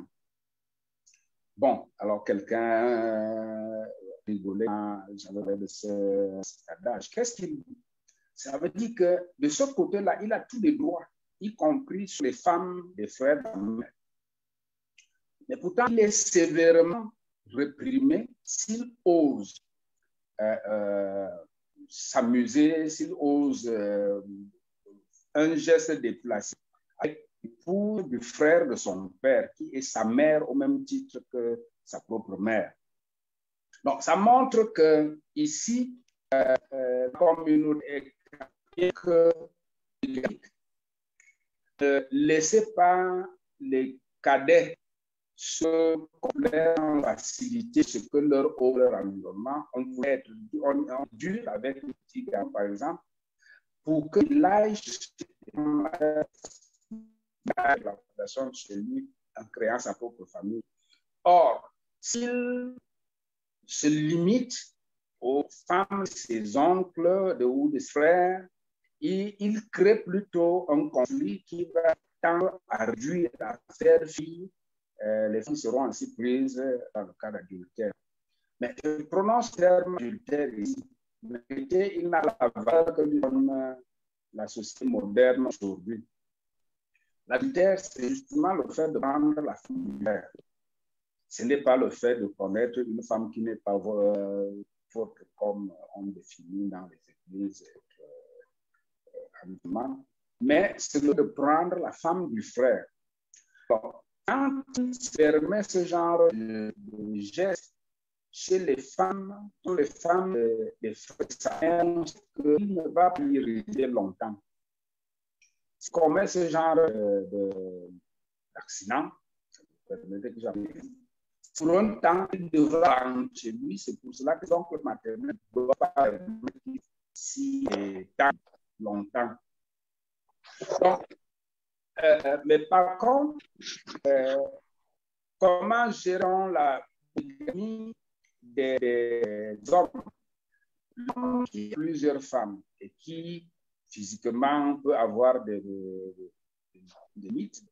Bon, alors quelqu'un rigolait quand j'avais de cet adage. Qu'est-ce qu'il dit? Ça veut dire que de ce côté-là, il a tous les droits, y compris sur les femmes des frères. Mais pourtant, il est sévèrement réprimé s'il ose s'amuser, s'il ose un geste déplacé avec l'épouse du frère de son père, qui est sa mère au même titre que sa propre mère. Donc, ça montre que ici, la communauté est que ne laissez pas les cadets se complètent en faciliter ce que leur environnement. On voulait être dur avec les petits gars, par exemple, pour qu'il aille la fondation de chez lui en créant sa propre famille. Or, s'il se limite aux femmes, ses oncles ou des frères, il crée plutôt un conflit qui va tendre à réduire, à faire fi. Les filles seront ainsi prises dans le cas d'adultère. Mais je prononce le terme adultère ici. Mais il n'a la valeur que lui donne la société moderne aujourd'hui. L'adultère, c'est justement le fait de prendre la femme du père. Ce n'est pas le fait de connaître une femme qui n'est pas votre comme on définit dans les églises habituellement, mais c'est de prendre la femme du frère. Alors, quand il se permet ce genre de geste chez les femmes des frères, ça annonce qu'il ne va plus y rester longtemps. Si on commet ce genre d'accident, pour un temps, il devra rentrer chez lui. C'est pour cela que l'oncle maternel ne doit pas permettre si longtemps. Donc, Mais par contre, comment gérons la polygamie des hommes qui ont plusieurs femmes et qui physiquement peut avoir des mythes,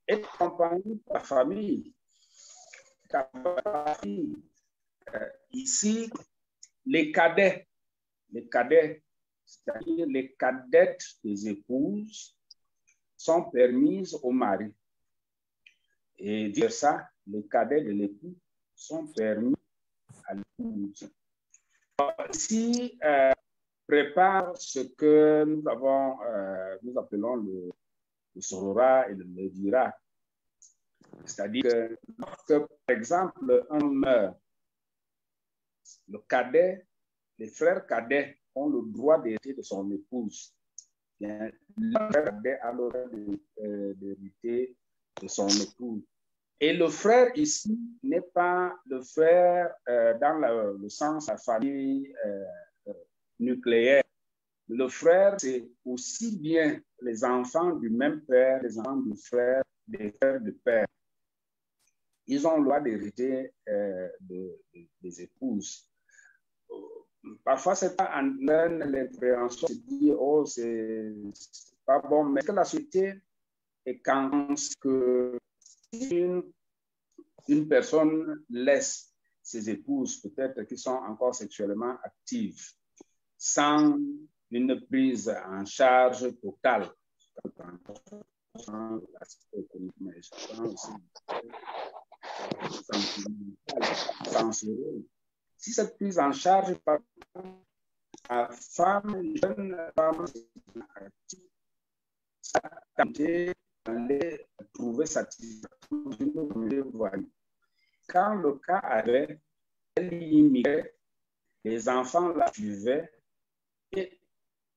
est accompagné par la famille. Ici, les cadets, c'est-à-dire les cadettes des épouses, sont permises au mari. Et vice-versa, les cadets de l'époux sont permis à l'épouse. Ici, prépare ce que nous appelons le sororat et le levira. C'est-à-dire que lorsque, par exemple, un meurt, le cadet, les frères cadets ont le droit d'hériter de son épouse. Le frère cadet a le droit d'hériter de son épouse. Et le frère ici n'est pas le frère dans le sens de la famille nucléaire. Le frère, c'est aussi bien les enfants du même père, les enfants du frère, des frères de père. Ils ont le droit d'hériter des épouses. Parfois, c'est pas en l'incompréhension de dire, oh, c'est pas bon, mais que la société est consciente que une personne laisse ses épouses, peut-être qui sont encore sexuellement actives, sans une prise en charge totale. Si cette prise en charge par la femme, jeune femme, ça a tenté d'aller trouver satisfaction. Quand le cas arrivait, elle immigrait, les enfants la suivaient et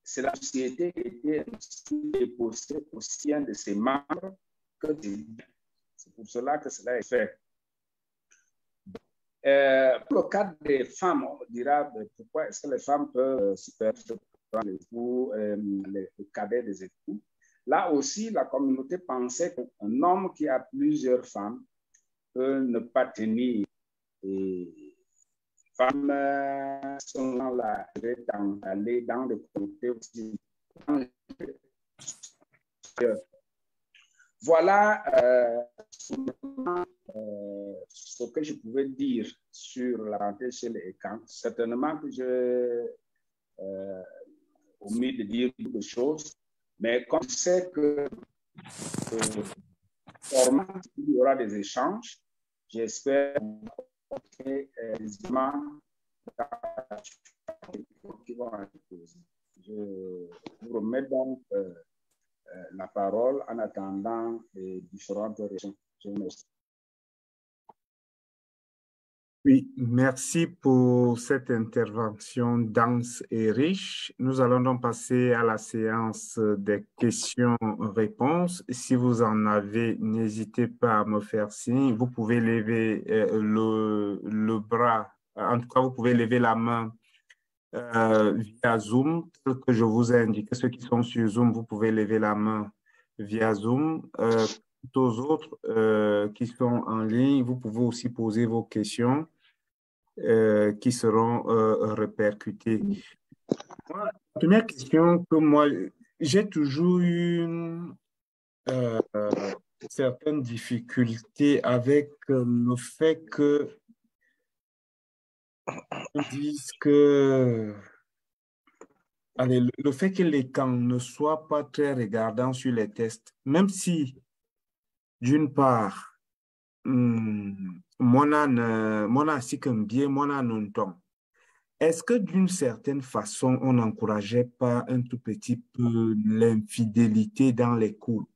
c'est la société qui était déposée au sein de ses membres que c'est pour cela que cela est fait. Pour le cas des femmes, on dira pourquoi est-ce que les femmes peuvent se perdre dans les cadets des époux. Là aussi, la communauté pensait qu'un homme qui a plusieurs femmes peut ne pas tenir. Et les femmes sont là, aller dans les communautés aussi. Voilà ce que je pouvais dire sur la rentrée chez les Ekans. Certainement que j'ai omis de dire beaucoup de choses, mais comme je sais que format, il y aura des échanges, j'espère que les éléments qui vont être posés. Je vous remets donc la parole en attendant les différentes réactions. Je vous remercie. Oui, merci pour cette intervention dense et riche. Nous allons donc passer à la séance des questions-réponses. Si vous en avez, n'hésitez pas à me faire signe. Vous pouvez lever le bras, en tout cas, vous pouvez lever la main via Zoom, tel que je vous ai indiqué. Ceux qui sont sur Zoom, vous pouvez lever la main via Zoom. Aux autres qui sont en ligne, vous pouvez aussi poser vos questions qui seront répercutées. La première question que moi, j'ai toujours eu certaines difficultés avec le fait que on dise que le fait que les camps ne soient pas très regardants sur les tests, même si d'une part, est-ce que d'une certaine façon, on n'encourageait pas un tout petit peu l'infidélité dans les couples?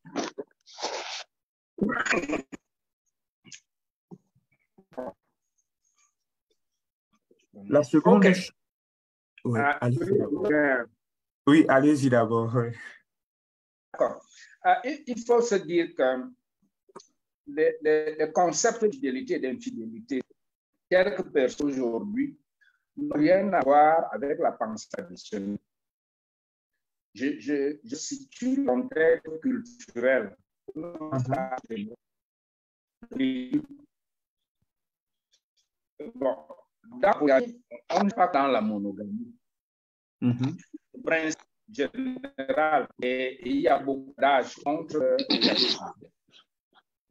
La seconde... Okay. Oui, allez-y d'abord. Oui, allez-y d'abord. Oui. D'accord. Il faut se dire que le concept de fidélité et d'infidélité, quelques personnes aujourd'hui, n'ont rien à voir avec la pensée traditionnelle. je situe le contexte culturel. Bon, on n'est pas dans la monogamie. Le principe général, et il y a beaucoup d'âges contre.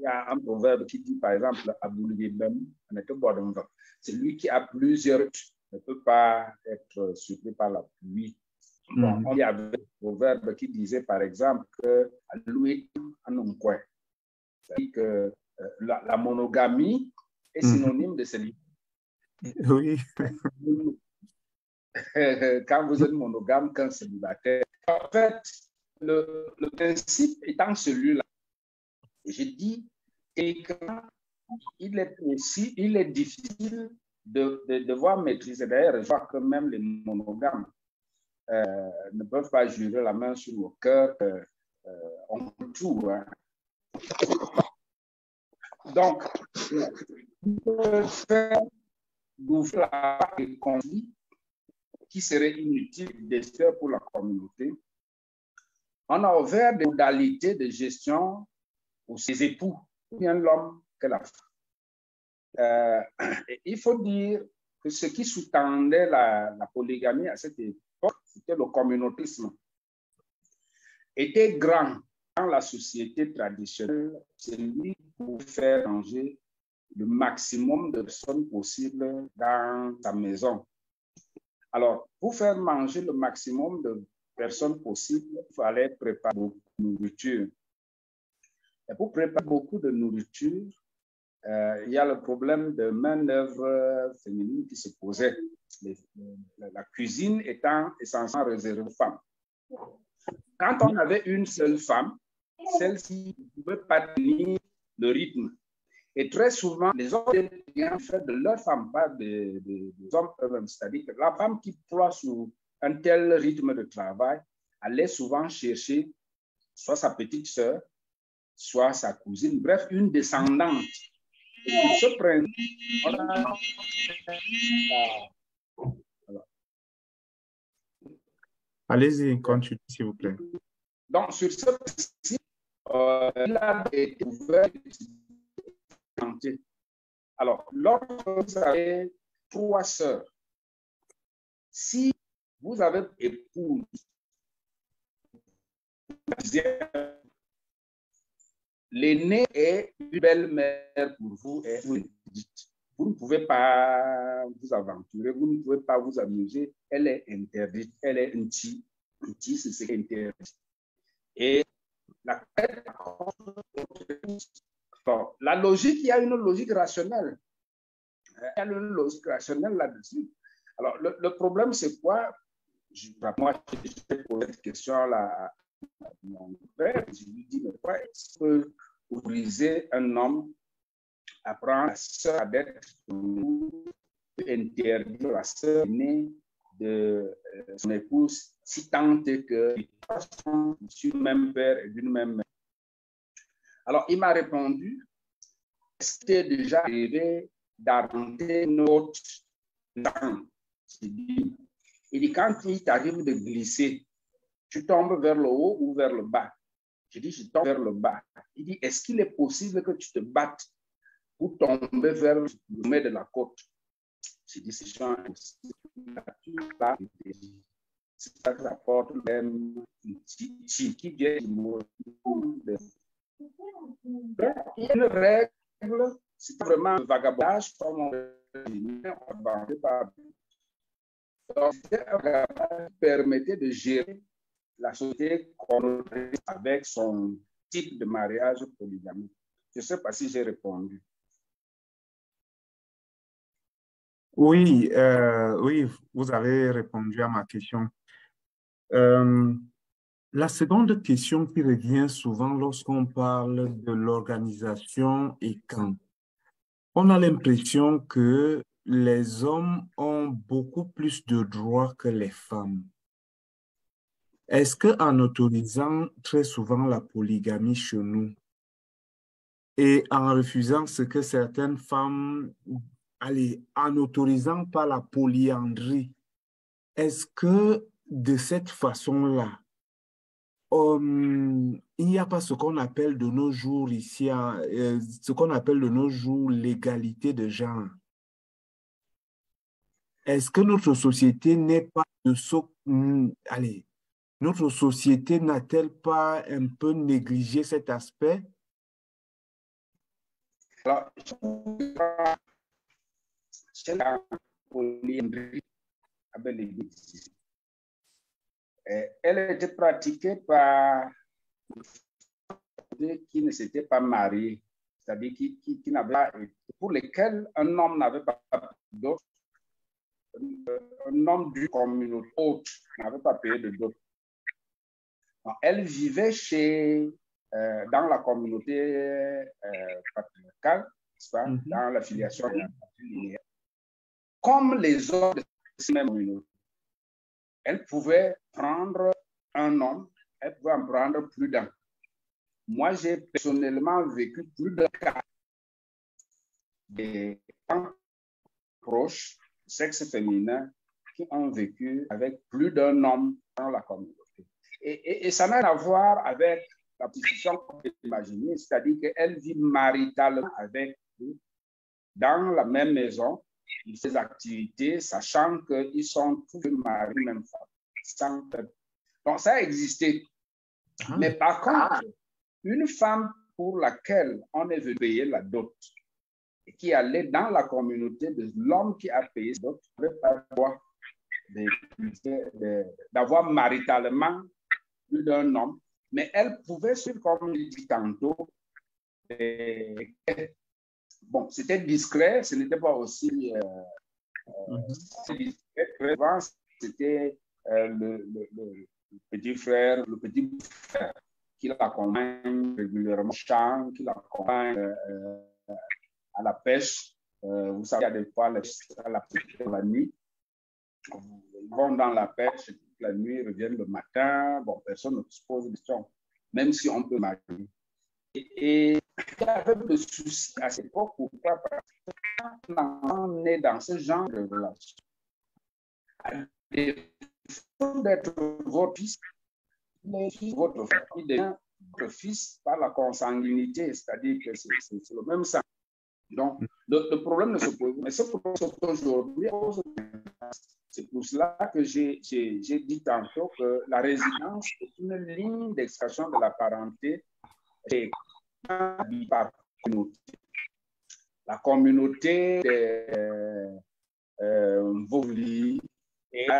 Il y a un proverbe qui dit, par exemple, celui qui a plusieurs ne peut pas être surpris par la pluie. Bon, il y avait un proverbe qui disait, par exemple, que c'est-à-dire que la monogamie est synonyme de célibat. Oui. Quand vous êtes monogame, qu'un célibataire. En fait, le principe étant celui-là, je dis qu'il est difficile de devoir maîtriser. D'ailleurs, je vois que même les monogames ne peuvent pas jurer la main sur le cœur. On peut tout. Hein. Donc, on peut faire d'ouvrir les conflits qui seraient inutiles d'espère pour la communauté. On a ouvert des modalités de gestion pour ses époux, bien l'homme que la femme. Il faut dire que ce qui sous-tendait la polygamie à cette époque, c'était le communautisme. Était grand dans la société traditionnelle, c'est lui pour faire manger le maximum de personnes possible dans sa maison. Alors, pour faire manger le maximum de personnes possible, il fallait préparer beaucoup de nourriture. Et pour préparer beaucoup de nourriture, il y a le problème de main-d'œuvre féminine qui se posait. La cuisine étant essentiellement réservée aux femmes. Quand on avait une seule femme, celle-ci ne pouvait pas tenir le rythme. Et très souvent, les hommes viennent faire de leur femme, pas des hommes eux-mêmes. C'est-à-dire que la femme qui ploie sous un tel rythme de travail allait souvent chercher soit sa petite sœur, soit sa cousine, bref, une descendante. Et pour ce principe, on a... Allez-y, continue, s'il vous plaît. Donc, sur ce principe, il a été ouvert. Alors, lorsque vous avez 3 sœurs, si vous avez épouse, l'aînée est une belle-mère pour vous et vous dites, vous ne pouvez pas vous aventurer, vous ne pouvez pas vous amuser, elle est interdite, elle est un petit, c'est ce qui est interdit. Et la logique, il y a une logique rationnelle. Il y a une logique rationnelle là-dessus. Alors, le problème, c'est quoi? Moi, j'ai posé cette question-là à mon père. Je lui dis, mais pourquoi est-ce que vous autorisez un homme à prendre la sœur cadette ou interdire la sœur aînée de son épouse si tant est qu'ils sont du même père et d'une même mère? Alors, il m'a répondu, est-ce que c'était déjà arrivé d'arrêter notre langue? Il dit, quand il t'arrive de glisser, tu tombes vers le haut ou vers le bas? Je dis, je tombe vers le bas. Il dit, est-ce qu'il est possible que tu te battes pour tomber vers le sommet de la côte? Je dis, c'est ça que rapporte même qui vient du mot. Il y a une règle, c'est vraiment un vagabondage, comme on dit, permettait de gérer la société avec son type de mariage polygamique. Je ne sais pas si j'ai répondu. Oui, oui, vous avez répondu à ma question. La seconde question qui revient souvent lorsqu'on parle de l'organisation et quand on a l'impression que les hommes ont beaucoup plus de droits que les femmes. Est-ce qu'en autorisant très souvent la polygamie chez nous et en refusant ce que certaines femmes, allez, en n'autorisant pas la polyandrie, est-ce que de cette façon-là, il n'y a pas ce qu'on appelle de nos jours ici, ce qu'on appelle de nos jours l'égalité de genre. Est-ce que notre société n'est pas de allez, notre société n'a-t-elle pas un peu négligé cet aspect? Alors, elle était pratiquée par ceux qui ne s'étaient pas mariés, c'est-à-dire qui n'avaient pas, pour lesquels un homme n'avait pas d'autre, un homme du communauté autre n'avait pas payé de dot. Elle vivait dans la communauté patriarcale, dans l'affiliation patrilinéaire, comme les autres de cette même communauté. Elle pouvait prendre un homme, elle pouvait en prendre plus d'un. Moi, j'ai personnellement vécu plus d'un cas des gens proches, sexe féminin, qui ont vécu avec plus d'un homme dans la communauté. Et ça n'a rien à voir avec la position qu'on peut imaginer, c'est-à-dire qu'elle vit maritalement avec eux, dans la même maison, ses activités, sachant qu'ils sont tous maris, même femme. Donc, ça a existé. Mais par contre, une femme pour laquelle on est venu payer la dot et qui allait dans la communauté de l'homme qui a payé la dot, ne pouvait pas d'avoir maritalement plus d'un homme, mais elle pouvait suivre, comme je dis tantôt, bon, c'était discret, ce n'était pas aussi discret. C'était le petit frère, le petit frère qui l'accompagne régulièrement au champ, qui l'accompagne à la pêche. Vous savez, il y a des fois la nuit. Ils vont dans la pêche toute la nuit, reviennent le matin. Bon, personne ne se pose de questions, même si on peut imaginer. Et il y avait de soucis à cette époque. Pourquoi? Parce que on est dans ce genre de relation. Il faut d'être votre fils, votre frère, il devient votre fils par la consanguinité, c'est-à-dire que c'est le même sang. Donc, le problème ne se pose pas. Mais ce problème se pose aujourd'hui. C'est pour cela que j'ai dit tantôt que la résidence est une ligne d'expression de la parenté et par communauté. La communauté des Vovli est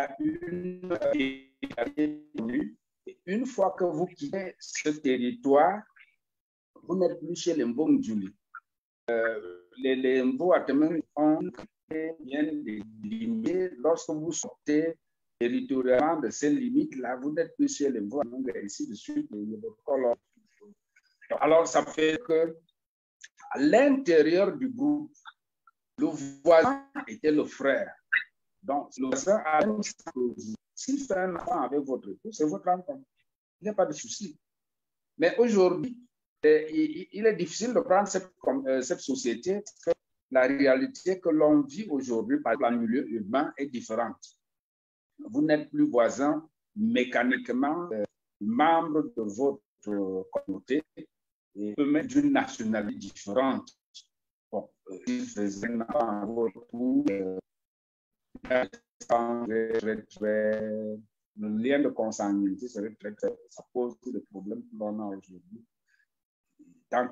une fois que vous quittez ce territoire, vous n'êtes plus chez les Mbongdjuli. Les Mbo viennent délimiter. Lorsque vous sortez territorialement de ces limites-là, vous n'êtes plus chez les Mbo, ainsi de suite. Alors, ça fait que à l'intérieur du groupe, le voisin était le frère. Donc, le voisin a un s'il fait un enfant avec votre époux, c'est votre enfant. Il n'y a pas de souci. Mais aujourd'hui, il est difficile de prendre cette société parce que la réalité que l'on vit aujourd'hui par le milieu urbain est différente. Vous n'êtes plus voisin mécaniquement, membre de votre communauté et peut-être d'une nationalité différente. Bon, il faisait un enfant à votre époux, le lien de consanguinité serait ça pose tous les problèmes que l'on a aujourd'hui. Tant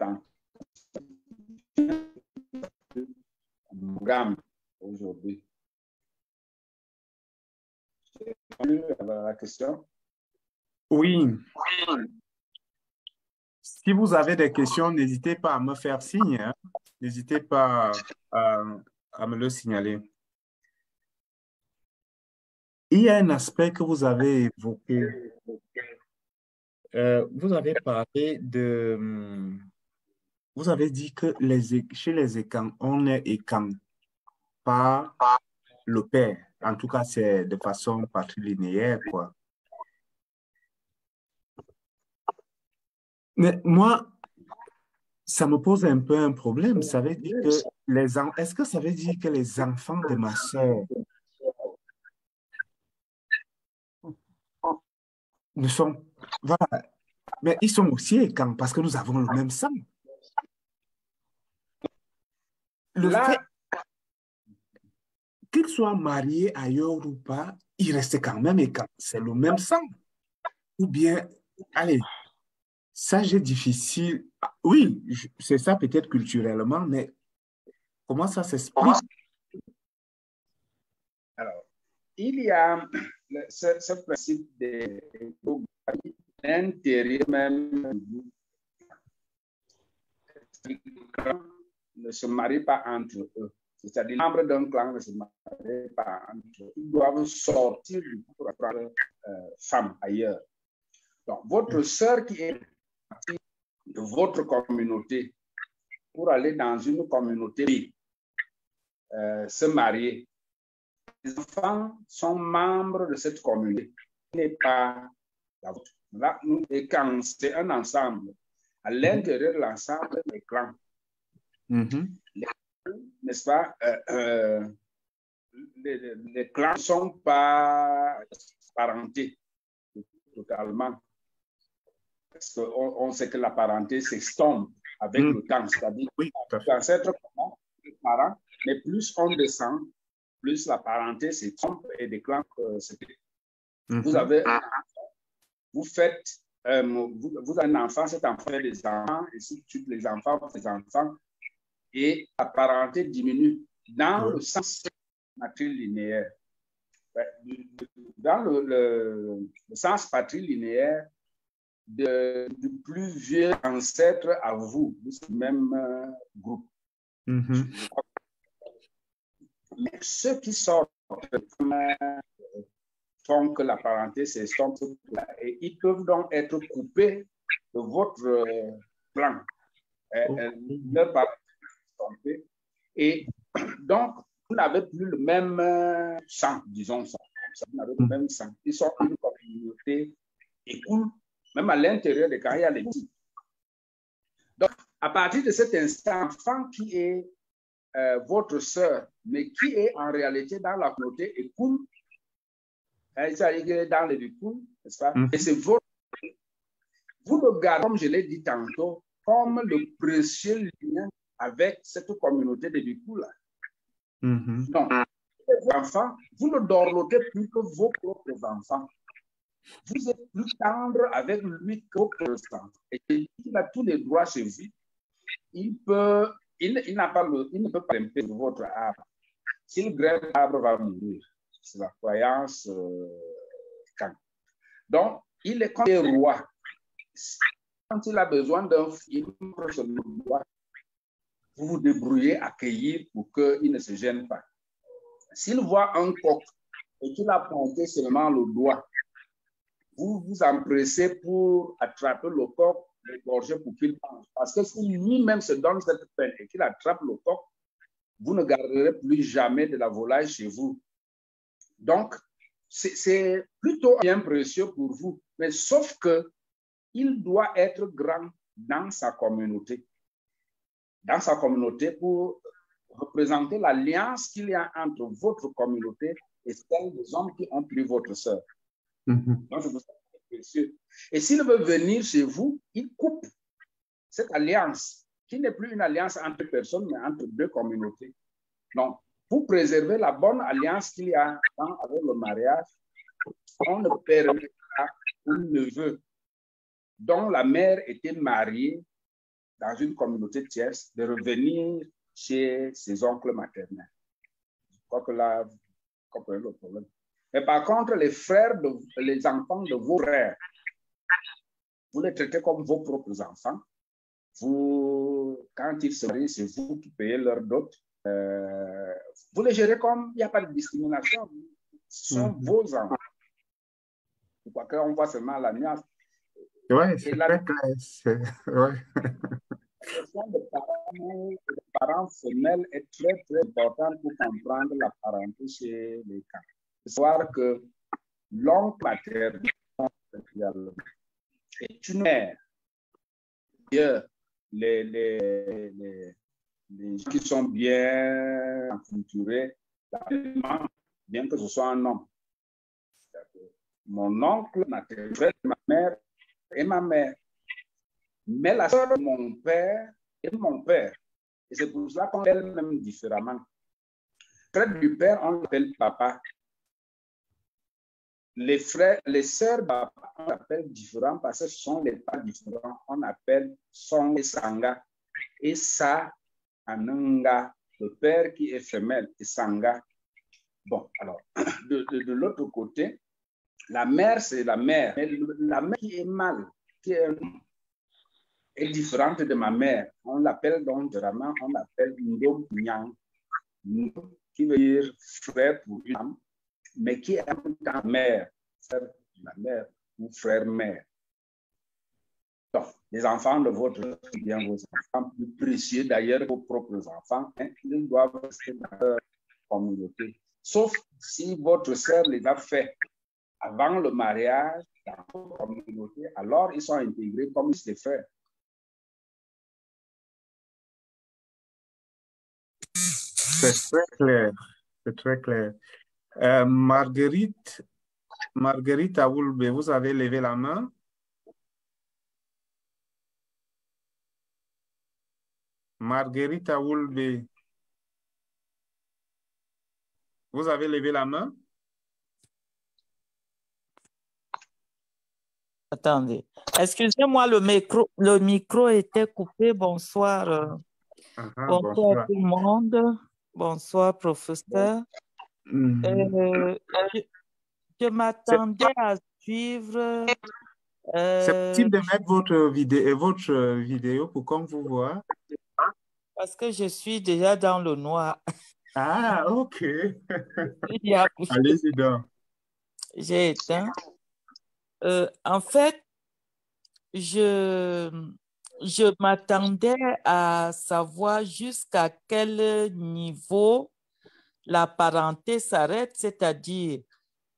gamme aujourd'hui. La question? Oui. Si vous avez des questions, n'hésitez pas à me faire signe. Hein. N'hésitez pas à me le signaler. Il y a un aspect que vous avez évoqué. Vous avez parlé de... Vous avez dit que chez les Ekang, on est Ekang par le père. En tout cas, c'est de façon patrilinéaire, quoi. Mais moi, ça me pose un peu un problème. Ça veut dire que est-ce que ça veut dire que les enfants de ma soeur ne sont Voilà. Mais ils sont aussi écans parce que nous avons le même sang. Le fait qu'ils soient mariés ailleurs ou pas, ils restent quand même écans. C'est le même sang. Ou bien, allez, ça j'ai difficile. Oui, c'est ça peut-être culturellement, mais comment ça s'explique? Alors, il y a ce principe de l'intérieur même ne se marient pas entre eux. C'est-à-dire, les membres d'un clan ne se marient pas entre eux. Ils doivent sortir du coup pour prendre femme ailleurs. Donc, votre sœur qui est partie de votre communauté pour aller dans une communauté se marier, les enfants sont membres de cette communauté. Ce n'est pas la vôtre. Là, et quand c'est un ensemble, à l'intérieur de l'ensemble des clans, n'est-ce pas, les clans ne sont pas parentés totalement. Parce qu'on sait que la parenté s'estompe avec le temps. C'est-à-dire que les ancêtres, les parents, mais plus on descend, plus la parenté s'estompe et des clans vous avez, vous faites, vous avez un enfant, cet enfant fait des enfants, et si tu les enfants, des enfants, et la parenté diminue dans le sens matrilinéaire. Dans le sens patrilinéaire du plus vieux ancêtre à vous, de ce même groupe. Mais ceux qui sortent font que la parenté s'estompe et ils peuvent donc être coupés de votre clan. Leur parenté s'estompe. Et donc, vous n'avez plus le même sang, disons ça. Vous n'avez le même sang. Ils sont une communauté écoule, même à l'intérieur des carrières, les petits. Donc, à partir de cet instant, l'enfant qui est votre sœur, mais qui est en réalité dans la communauté écoule, c'est-à-dire dans les écoules, n'est-ce pas? Et c'est votre. Vous le gardez, comme je l'ai dit tantôt, comme le précieux lien avec cette communauté de Bikula. Donc, vos enfants, vous ne dorlotez plus que vos propres enfants. Vous êtes plus tendre avec lui que vos propres enfants. Et il a tous les droits chez vous. Il ne peut pas grimper de votre arbre. S'il grimpe, l'arbre va mourir. C'est la croyance quand. Donc, il est comme un roi. Quand il a besoin d'un fils, vous vous débrouillez à accueillir pour qu'il ne se gêne pas. S'il voit un coq et qu'il a pointé seulement le doigt, vous vous empressez pour attraper le coq, l'égorger pour qu'il mange. Parce que si lui-même se donne cette peine et qu'il attrape le coq, vous ne garderez plus jamais de la volaille chez vous. Donc, c'est plutôt bien précieux pour vous. Mais sauf que il doit être grand dans sa communauté. Dans sa communauté pour représenter l'alliance qu'il y a entre votre communauté et celle des hommes qui ont pris votre sœur. Donc, c'est précieux. Et s'il veut venir chez vous, il coupe cette alliance, qui n'est plus une alliance entre personnes, mais entre deux communautés. Donc, pour préserver la bonne alliance qu'il y a avec le mariage, on ne permet pas au neveu dont la mère était mariée dans une communauté tierce de revenir chez ses oncles maternels. Je crois que là, vous comprenez le problème. Mais par contre, les enfants de vos frères, vous les traitez comme vos propres enfants. Quand ils se marient, c'est vous qui payez leur dot. Vous les gérez comme il n'y a pas de discrimination. Ce sont vos enfants. Je crois qu'on voit seulement la nuance. Oui, c'est très clair. Ouais. La question des parents femelles est très, très importante pour comprendre la parenté chez les cas. Il faut savoir que l'oncle maternel est une mère. Les gens qui sont bien acculturés, bien que ce soit un homme. Mon oncle maternel, ma mère, et ma mère. Mais la sœur de mon père et mon père. Et c'est pour ça qu'on l'appelle même différemment. Frère du père, on l'appelle papa. Les frères, les sœurs, on l'appelle différents parce que ce sont les pas différents. On appelle Song et Sanga. Et ça, Ananga, le père qui est femelle, et Sanga. Bon, alors, de l'autre côté, la mère, c'est la mère. Mais la mère qui est mâle, qui est différente de ma mère. On l'appelle donc vraiment, on l'appelle Ndom Nyang, qui veut dire frère pour une femme, mais qui est en même temps mère, la mère ou frère-mère. Donc, les enfants de votre bien, vos enfants, plus précieux d'ailleurs que vos propres enfants, hein, ils doivent rester dans leur communauté. Sauf si votre sœur les a fait avant le mariage dans votre communauté, alors ils sont intégrés comme ses frères. C'est très clair. C'est très clair. Marguerite Aoulbe, vous avez levé la main. Marguerite Aoulbe, vous avez levé la main? Attendez. Excusez-moi, le micro était coupé. Bonsoir. Bonsoir bonsoir à tout le monde. Bonsoir, professeur. Je m'attendais à suivre. C'est possible de mettre votre vidéo pour qu'on vous voit? Parce que je suis déjà dans le noir. Ah, OK. Allez-y donc. J'ai éteint. En fait, je m'attendais à savoir jusqu'à quel niveau la parenté s'arrête, c'est-à-dire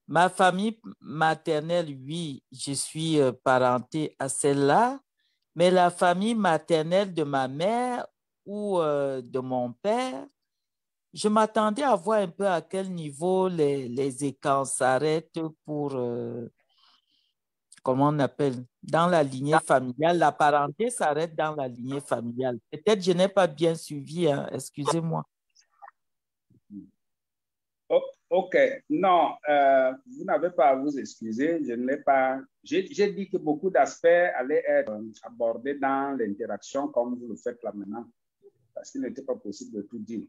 ma famille maternelle, oui, je suis parenté à celle-là, mais la famille maternelle de ma mère ou de mon père, je m'attendais à voir un peu à quel niveau les écarts s'arrêtent pour, comment on appelle, dans la lignée familiale. La parenté s'arrête dans la lignée familiale. Peut-être je n'ai pas bien suivi, hein, excusez-moi. OK. Non, vous n'avez pas à vous excuser. Je n'ai pas. J'ai dit que beaucoup d'aspects allaient être abordés dans l'interaction comme vous le faites là maintenant, parce qu'il n'était pas possible de tout dire.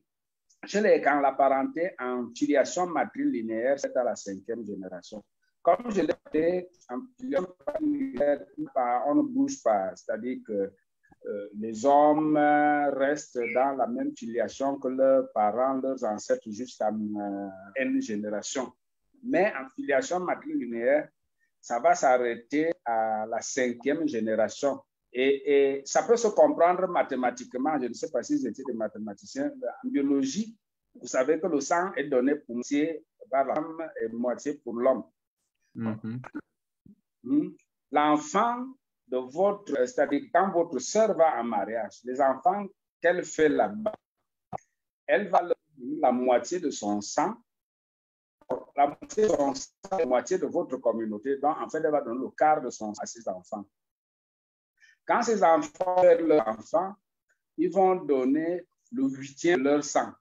Quand la parenté en filiation matrilinéaire, c'est à la 5e génération. Comme je l'ai dit, en filiation matrilinéaire, on ne bouge pas. C'est-à-dire que les hommes restent dans la même filiation que leurs parents, leurs ancêtres, jusqu'à une génération. Mais en filiation matrilinéaire, ça va s'arrêter à la 5e génération. Et ça peut se comprendre mathématiquement. Je ne sais pas si vous étiez des mathématiciens. En biologie, vous savez que le sang est donné pour moitié par la femme et moitié pour l'homme. L'enfant de votre, c'est-à-dire quand votre sœur va en mariage, les enfants qu'elle fait là-bas, elle va leur donner la moitié de son sang, la moitié de son sang, la moitié de votre communauté. Donc, en fait, elle va donner le quart de son sang à ses enfants. Quand ces enfants perdent leur enfant, ils vont donner le 8e de leur sang.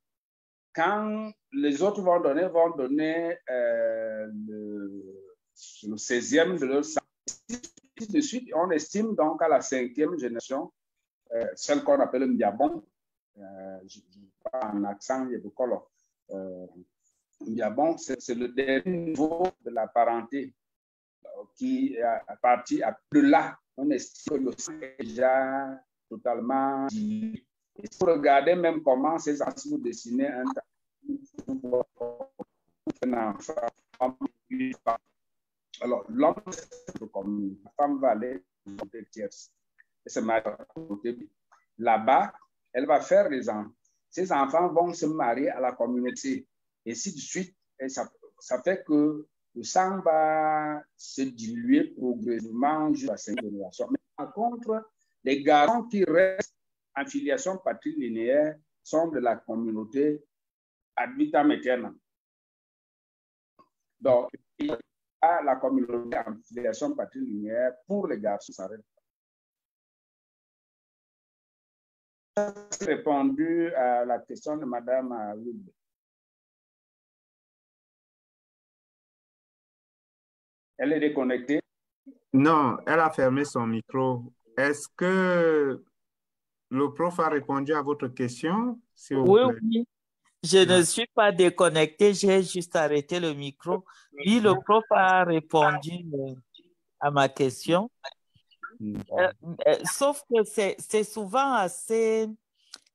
Quand les autres vont donner le 16e de leur sang. De suite, on estime donc à la 5e génération, celle qu'on appelle le Mbiabon, je parle en accent yébukolo. Mbiabon, c'est le dernier niveau de la parenté qui est à partir de là. On estime que le sang est déjà totalement dilué. Et si vous regardez même comment ces anciens dessinaient un enfant, alors, l'homme, c'est comme la femme va aller côté tierce. Et se marie là-bas, elle va faire des enfants. Ces enfants vont se marier à la communauté. Et ainsi de suite, et ça fait que le sang va se diluer progressivement jusqu'à la 5e génération. Mais par contre, les garçons qui restent en filiation patrilinéaire sont de la communauté ad vitam aeternam. Donc, à la communauté en filiation patrilinéaire pour les garçons s'arrête. J'ai répondu à la question de Madame Wood. Elle est déconnectée? Non, elle a fermé son micro. Est-ce que le prof a répondu à votre question, s'il vous plaît? Oui. Je ne suis pas déconnectée, j'ai juste arrêté le micro. Oui, le prof a répondu à ma question. Sauf que c'est souvent assez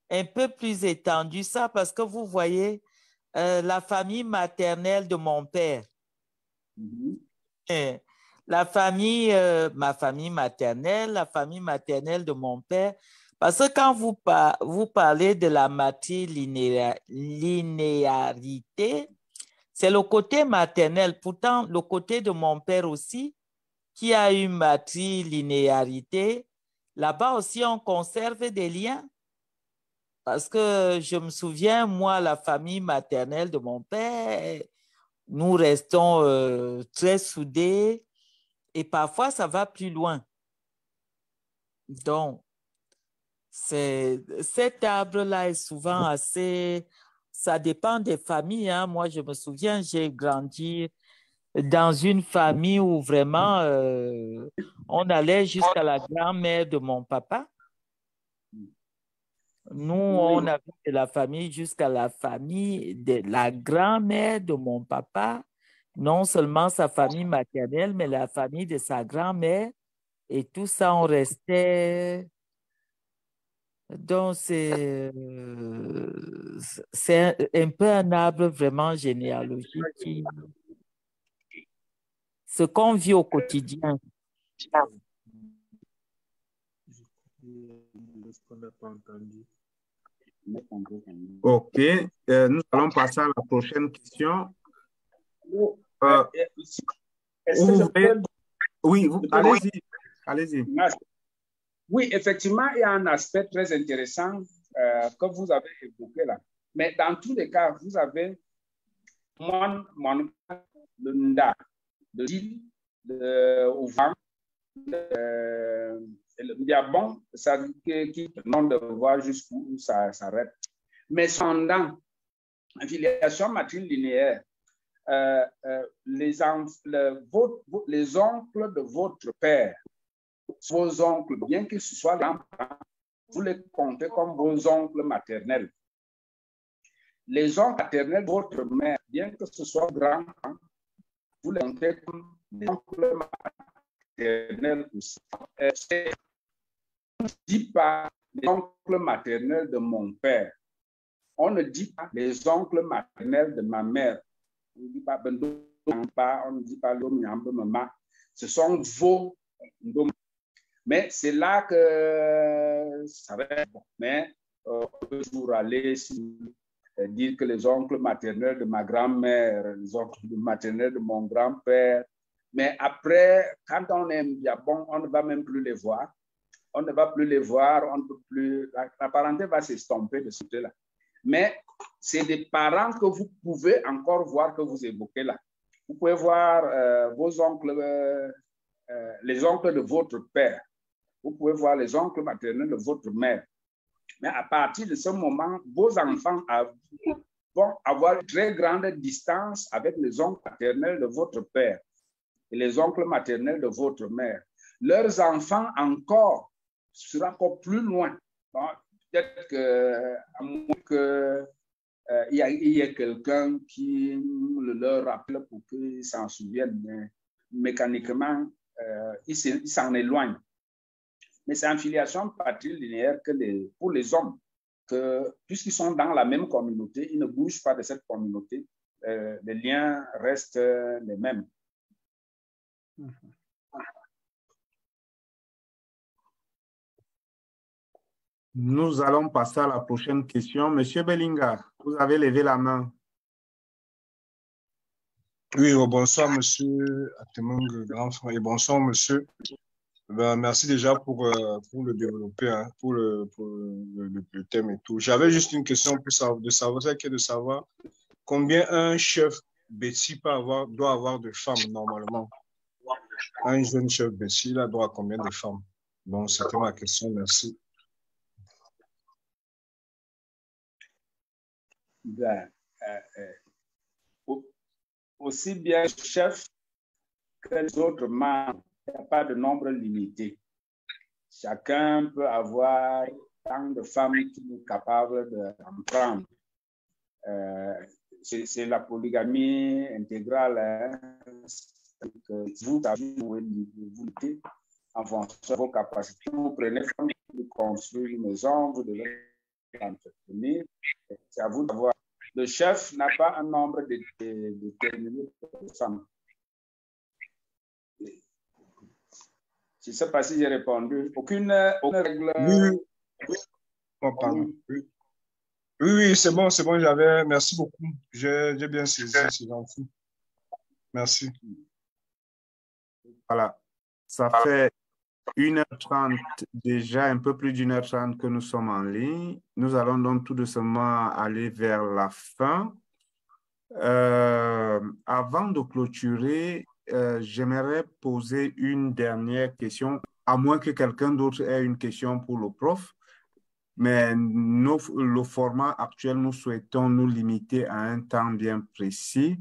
un peu plus étendu ça parce que vous voyez la famille maternelle de mon père. La famille, ma famille maternelle, la famille maternelle de mon père. Parce que quand vous parlez de la matrilinéarité, c'est le côté maternel. Pourtant, le côté de mon père aussi, qui a une matrilinéarité, là-bas aussi, on conserve des liens. Parce que je me souviens, moi, la famille maternelle de mon père, nous restons très soudés et parfois, ça va plus loin. Donc, cet arbre-là est souvent assez... Ça dépend des familles. Hein. Moi, je me souviens, j'ai grandi dans une famille où vraiment on allait jusqu'à la grand-mère de mon papa. Nous, on avait de la famille jusqu'à la famille de la grand-mère de mon papa. Non seulement sa famille maternelle, mais la famille de sa grand-mère. Et tout ça, on restait... Donc, c'est un peu un arbre vraiment généalogique. Ce qu'on vit au quotidien. OK. Nous allons passer à la prochaine question. Oui, allez-y. Allez-y. Oui, effectivement, il y a un aspect très intéressant que vous avez évoqué là. Mais dans tous les cas, vous avez le Nda, le Dil, le Ouvan, le Diabon, ça qui demande de voir jusqu'où ça s'arrête. Mais cependant, en filiation matrilinéaire, les oncles de votre père, vos oncles, bien que ce soit grands-parents, vous les comptez comme vos oncles maternels. Les oncles maternels de votre mère, bien que ce soit grands-parents, vous les comptez comme des oncles maternels aussi. On ne dit pas les oncles maternels de mon père. On ne dit pas les oncles maternels de ma mère. On ne dit pas Bendo, on ne dit pas Lomiambe Mama. Ce sont vos. Mais c'est là que ça va être bon. Mais on peut toujours aller dire que les oncles maternels de ma grand-mère, les oncles maternels de mon grand-père. Mais après, quand on aime bien bon, on ne va même plus les voir. On ne va plus les voir, on ne peut plus. La parenté va s'estomper de ce côté-là. Mais c'est des parents que vous pouvez encore voir que vous évoquez là. Vous pouvez voir vos oncles, les oncles de votre père. Vous pouvez voir les oncles maternels de votre mère. Mais à partir de ce moment, vos enfants vont avoir une très grande distance avec les oncles maternels de votre père et les oncles maternels de votre mère. Leurs enfants encore seront encore plus loin. Bon, peut-être qu'à moins qu'il y ait quelqu'un qui le leur rappelle pour qu'ils s'en souviennent, mais mécaniquement, ils s'en éloignent. Mais c'est en filiation patrilinéaire que pour les hommes, puisqu'ils sont dans la même communauté, ils ne bougent pas de cette communauté, les liens restent les mêmes. Nous allons passer à la prochaine question. Monsieur Bellinga, vous avez levé la main. Oui, bonsoir, monsieur Atemong, grand frère, et bonsoir, monsieur. Ben, merci déjà pour le développer, hein, pour le thème et tout. J'avais juste une question de savoir combien un chef Betty doit avoir de femmes normalement. Un jeune chef Betty, il a droit à combien de femmes? Bon, c'était ma question, merci. Bien. Aussi bien chef que les autres membres, il n'y a pas de nombre limité. Chacun peut avoir tant de femmes qu'il est capable d'en prendre. C'est la polygamie intégrale. Hein, que vous avez vous en fonction de vos capacités. Vous prenez femme, vous construisez une maison, vous devez l'entretenir. C'est à vous d'avoir. Le chef n'a pas un nombre déterminé de femmes. Je ne sais pas si j'ai répondu. Aucune règle. Oui. Oh, pardon. Oui, c'est bon, j'avais. Merci beaucoup. J'ai bien saisi, c'est gentil. Merci. Voilà. Ça fait 1h30 déjà, un peu plus d'1h30 que nous sommes en ligne. Nous allons donc tout doucement aller vers la fin. Avant de clôturer, j'aimerais poser une dernière question, à moins que quelqu'un d'autre ait une question pour le prof. Mais le format actuel, nous souhaitons nous limiter à un temps bien précis.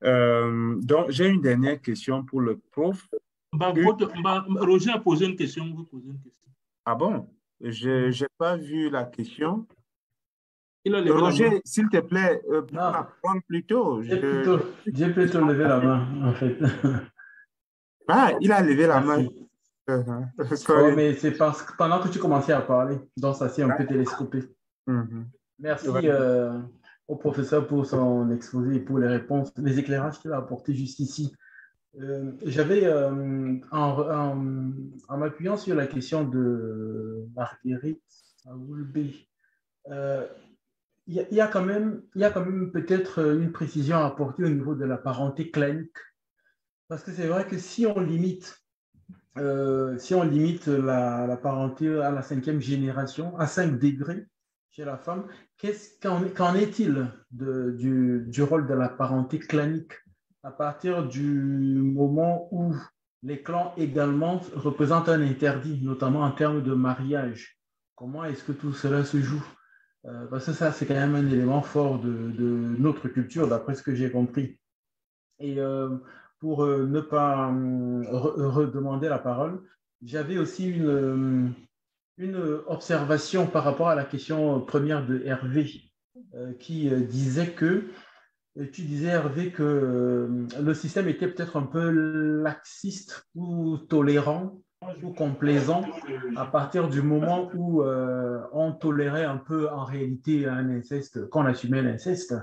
Donc, j'ai une dernière question pour le prof. Roger a posé une question. Vous posez une question. Ah bon? Je n'ai pas vu la question. Il a levé Roger, la main. s'il te plaît, prends plus tôt. J'ai plutôt levé la main, en fait. Ah, il a levé la main. Oh, mais c'est parce que pendant que tu commençais à parler, donc ça s'est un peu télescopé. Merci au professeur pour son exposé et pour les réponses, les éclairages qu'il a apportés jusqu'ici. J'avais, en m'appuyant sur la question de Marguerite Aoulbé, il y a quand même peut-être une précision à apporter au niveau de la parenté clanique. Parce que c'est vrai que si on limite la parenté à la 5e génération, à 5 degrés chez la femme, qu'en est-il du rôle de la parenté clanique à partir du moment où les clans également représentent un interdit, notamment en termes de mariage? Comment est-ce que tout cela se joue? Parce que ça, c'est quand même un élément fort de notre culture, d'après ce que j'ai compris. Et pour ne pas redemander la parole, j'avais aussi une observation par rapport à la question première de Hervé, qui disait que, tu disais Hervé que le système était peut-être un peu laxiste ou tolérant ou complaisant à partir du moment où on tolérait un peu en réalité un inceste, qu'on assumait l'inceste,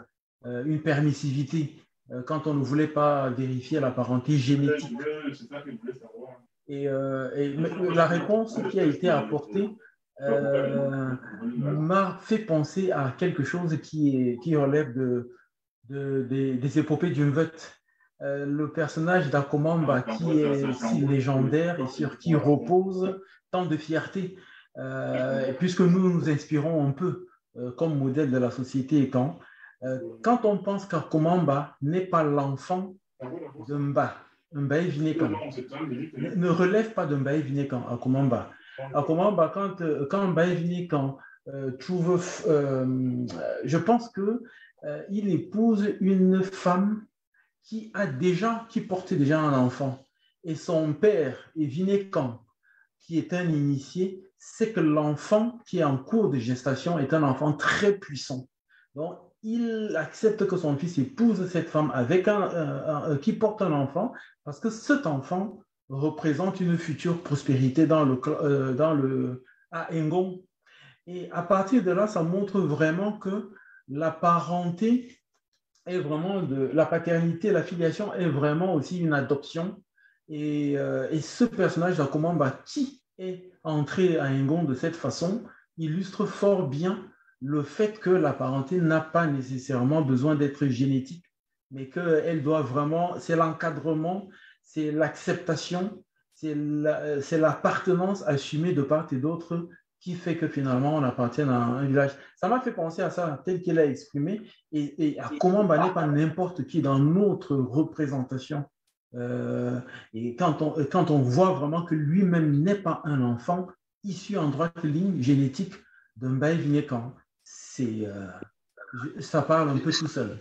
une permissivité quand on ne voulait pas vérifier la parenté génétique. Et la réponse qui a été apportée m'a fait penser à quelque chose qui relève des épopées du Mvut. Le personnage d'Akomamba qui est si légendaire et sur qui repose tant de fierté, puisque nous inspirons un peu comme modèle de la société étant, quand on pense qu'Akomamba n'est pas l'enfant de Mba, Mbaye Vinekan, ne relève pas de Mbaye Vinekan, Akomamba. Akomamba, quand Mbaye Vinekan trouve, je pense qu'il épouse une femme qui portait déjà un enfant. Et son père, Vinekan, qui est un initié, sait que l'enfant qui est en cours de gestation est un enfant très puissant. Donc, il accepte que son fils épouse cette femme qui porte un enfant parce que cet enfant représente une future prospérité à Engon. Et à partir de là, ça montre vraiment que la parenté est vraiment la paternité, la filiation est vraiment aussi une adoption. Et ce personnage d'Akomamba qui est entré à Engon de cette façon illustre fort bien le fait que la parenté n'a pas nécessairement besoin d'être génétique, mais qu'elle doit vraiment, c'est l'encadrement, c'est l'acceptation, c'est l'appartenance assumée de part et d'autre qui fait que finalement on appartient à un village. Ça m'a fait penser à ça, tel qu'il a exprimé, et à comment n'est pas n'importe qui dans notre représentation. Et quand on voit vraiment que lui-même n'est pas un enfant issu en droite ligne génétique d'un bail vignécan, ça parle un peu tout seul.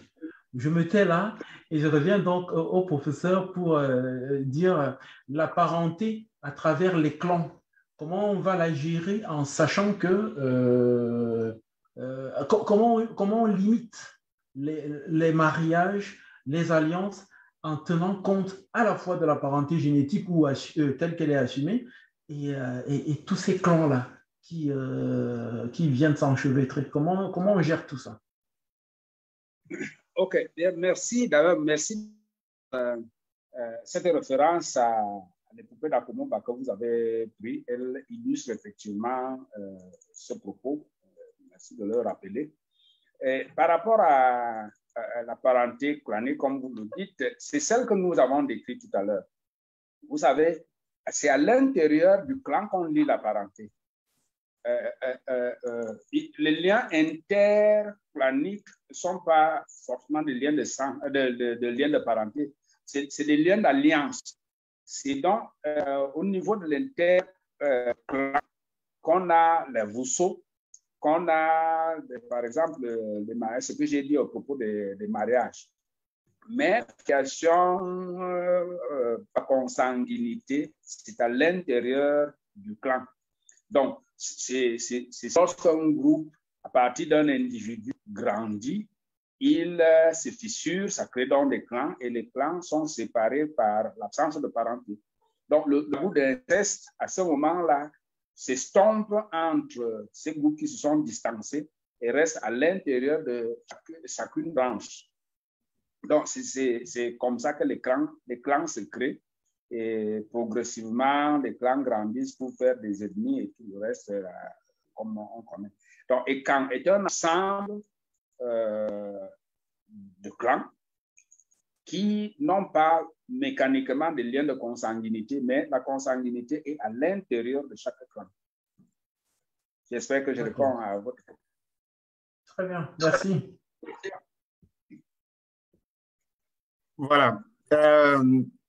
Je me tais là et je reviens donc au professeur pour dire la parenté à travers les clans. Comment on va la gérer en sachant que comment on limite les mariages, les alliances en tenant compte à la fois de la parenté génétique ou telle qu'elle est assumée et tous ces clans-là qui viennent s'enchevêtrer. Comment on gère tout ça? Ok, bien, merci. D'abord, merci cette référence à les poupées d'Akomomba que vous avez pris. Elle illustre effectivement ce propos. Merci de le rappeler. Et par rapport à la parenté clanique, comme vous le dites, c'est celle que nous avons décrite tout à l'heure. Vous savez, c'est à l'intérieur du clan qu'on lit la parenté. Les liens interclaniques ne sont pas forcément des liens de sang, de liens de parenté. C'est des liens d'alliance. C'est donc au niveau de l'interclan qu'on a les Vousso, qu'on a, par exemple, ce que j'ai dit au propos des mariages. Mais question par consanguinité, c'est à l'intérieur du clan. Donc, c'est lorsqu'un groupe, à partir d'un individu, grandit, il se fissure, ça crée donc des clans, et les clans sont séparés par l'absence de parenté. Donc, le goût d'inceste, à ce moment-là, s'estompe entre ces groupes qui se sont distancés et restent à l'intérieur de chacune branche. Donc, c'est comme ça que les clans se créent. Et progressivement, les clans grandissent pour faire des ennemis et tout le reste, comme on connaît. Donc, et quand est un ensemble de clans qui n'ont pas mécaniquement des liens de consanguinité, mais la consanguinité est à l'intérieur de chaque clan. J'espère que je réponds à votre question. Très bien, merci. Voilà.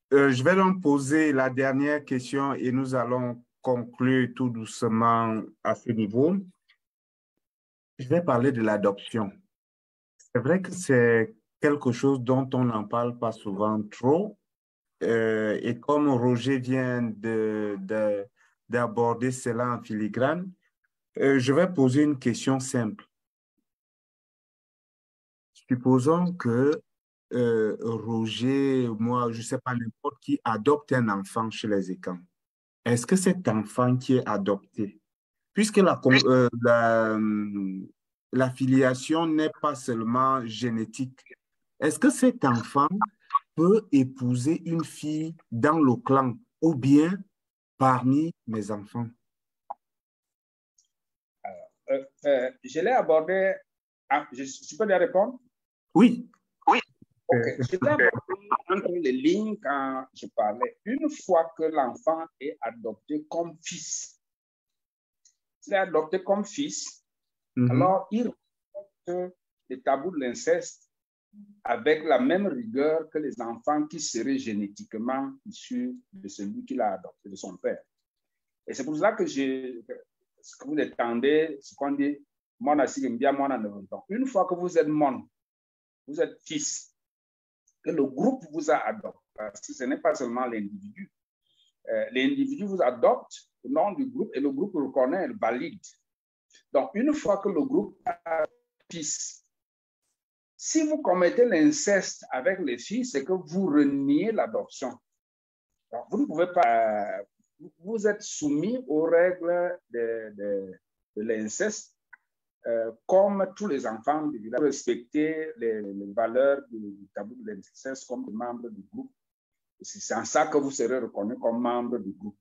Je vais donc poser la dernière question et nous allons conclure tout doucement à ce niveau. Je vais parler de l'adoption. C'est vrai que c'est quelque chose dont on n'en parle pas souvent trop. Et comme Roger vient d'aborder cela en filigrane, je vais poser une question simple. Supposons que Roger, moi, je ne sais pas, n'importe qui adopte un enfant chez les Ekans. Est-ce que cet enfant qui est adopté, puisque la filiation n'est pas seulement génétique, est-ce que cet enfant peut épouser une fille dans le clan ou bien parmi mes enfants? Je l'ai abordé. Je peux lui répondre? Oui. Oui. Okay. Je l'ai abordé entre les lignes quand je parlais. Une fois que l'enfant est adopté comme fils, s'il est adopté comme fils, alors il respecte les tabous de l'inceste avec la même rigueur que les enfants qui seraient génétiquement issus de celui qu'il a adopté, de son père. Et c'est pour cela que ce que vous attendez, ce qu'on dit, une fois que vous êtes mon, vous êtes fils, que le groupe vous a adopté, parce que ce n'est pas seulement l'individu. L'individu vous adopte au nom du groupe et le groupe le reconnaît, le valide. Donc, une fois que le groupe a fils, si vous commettez l'inceste avec les filles, c'est que vous reniez l'adoption. Vous ne pouvez pas, vous êtes soumis aux règles de l'inceste, comme tous les enfants du village, respecter les valeurs du tabou de l'inceste comme des membres du groupe. C'est en ça que vous serez reconnu comme membre du groupe.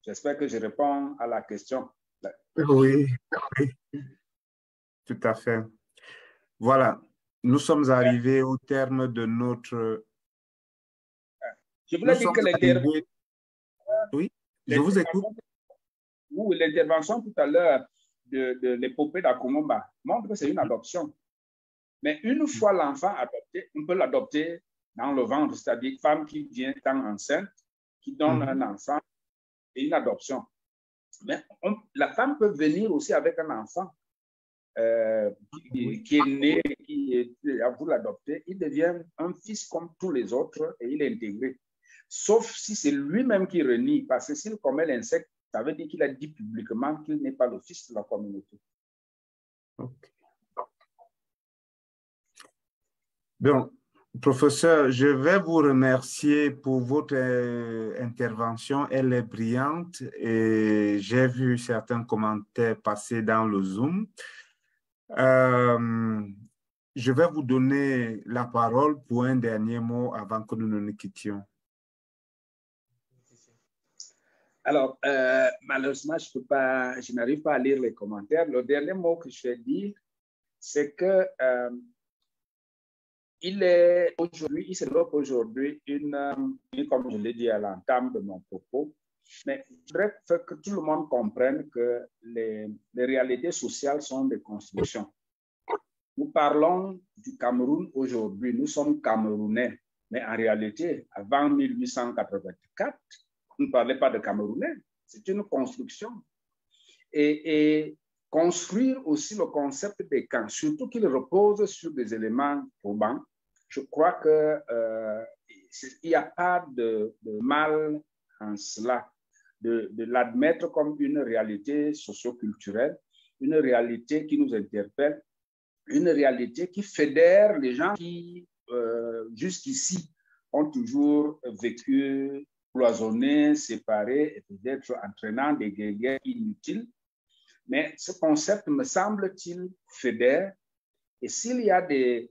J'espère que je réponds à la question. Oui, tout à fait. Voilà, nous sommes arrivés au terme de notre... Je voulais dire que Oui, je vous écoute. ou l'intervention tout à l'heure de l'épopée d'Akomomba montre que c'est une adoption. Mais une fois l'enfant adopté, on peut l'adopter dans le ventre, c'est-à-dire une femme qui vient étant enceinte, qui donne un enfant, et une adoption. Mais la femme peut venir aussi avec un enfant qui est né, vous l'adoptez, il devient un fils comme tous les autres et il est intégré. Sauf si c'est lui-même qui renie, parce que s'il commet l'insecte, ça veut dire qu'il a dit publiquement qu'il n'est pas le fils de la communauté. Okay. Donc, professeur, je vais vous remercier pour votre intervention. Elle est brillante et j'ai vu certains commentaires passer dans le Zoom. Je vais vous donner la parole pour un dernier mot avant que nous nous quittions. Alors, malheureusement, je n'arrive pas à lire les commentaires. Le dernier mot que je vais dire, c'est que il se développe aujourd'hui comme je l'ai dit à l'entame de mon propos, mais je voudrais que tout le monde comprenne que les réalités sociales sont des constructions. Nous parlons du Cameroun aujourd'hui, nous sommes Camerounais, mais en réalité, avant 1884, on ne parlait pas de Camerounais, c'est une construction. Et construire aussi le concept des camps, surtout qu'il repose sur des éléments probants, je crois qu'il n'y a pas de mal en cela, de l'admettre comme une réalité socio-culturelle, une réalité qui nous interpelle, une réalité qui fédère les gens qui, jusqu'ici, ont toujours vécu cloisonnés, séparés, et peut-être entraînant des guerres inutiles. Mais ce concept, me semble-t-il, fédère. Et s'il y a des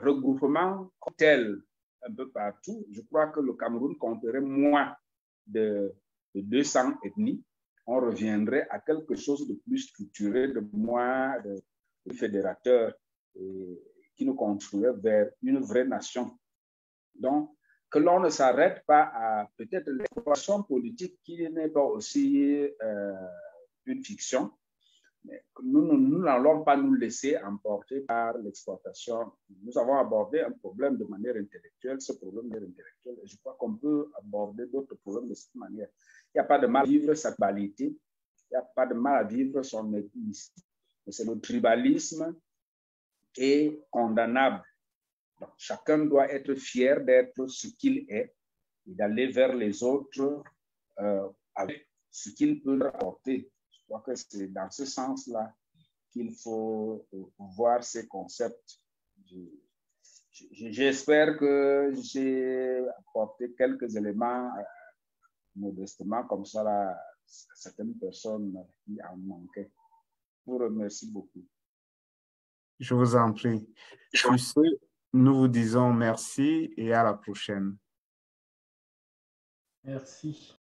regroupements tels un peu partout, je crois que le Cameroun compterait moins de 200 ethnies. On reviendrait à quelque chose de plus structuré, de moins de fédérateur, qui nous conduirait vers une vraie nation. Donc, que l'on ne s'arrête pas à peut-être l'exploitation politique qui n'est pas aussi une fiction. Mais nous n'allons pas nous laisser emporter par l'exploitation. Nous avons abordé un problème de manière intellectuelle, ce problème de manière intellectuelle, et je crois qu'on peut aborder d'autres problèmes de cette manière. Il n'y a pas de mal à vivre sa qualité, il n'y a pas de mal à vivre son ethnisme, mais c'est le tribalisme qui est condamnable. Donc, chacun doit être fier d'être ce qu'il est et d'aller vers les autres avec ce qu'il peut leur apporter. Je crois que c'est dans ce sens-là qu'il faut voir ces concepts. J'espère que j'ai apporté quelques éléments modestement, comme ça, à certaines personnes qui en manquaient. Je vous remercie beaucoup. Je vous en prie. Sur ce, nous vous disons merci et à la prochaine. Merci.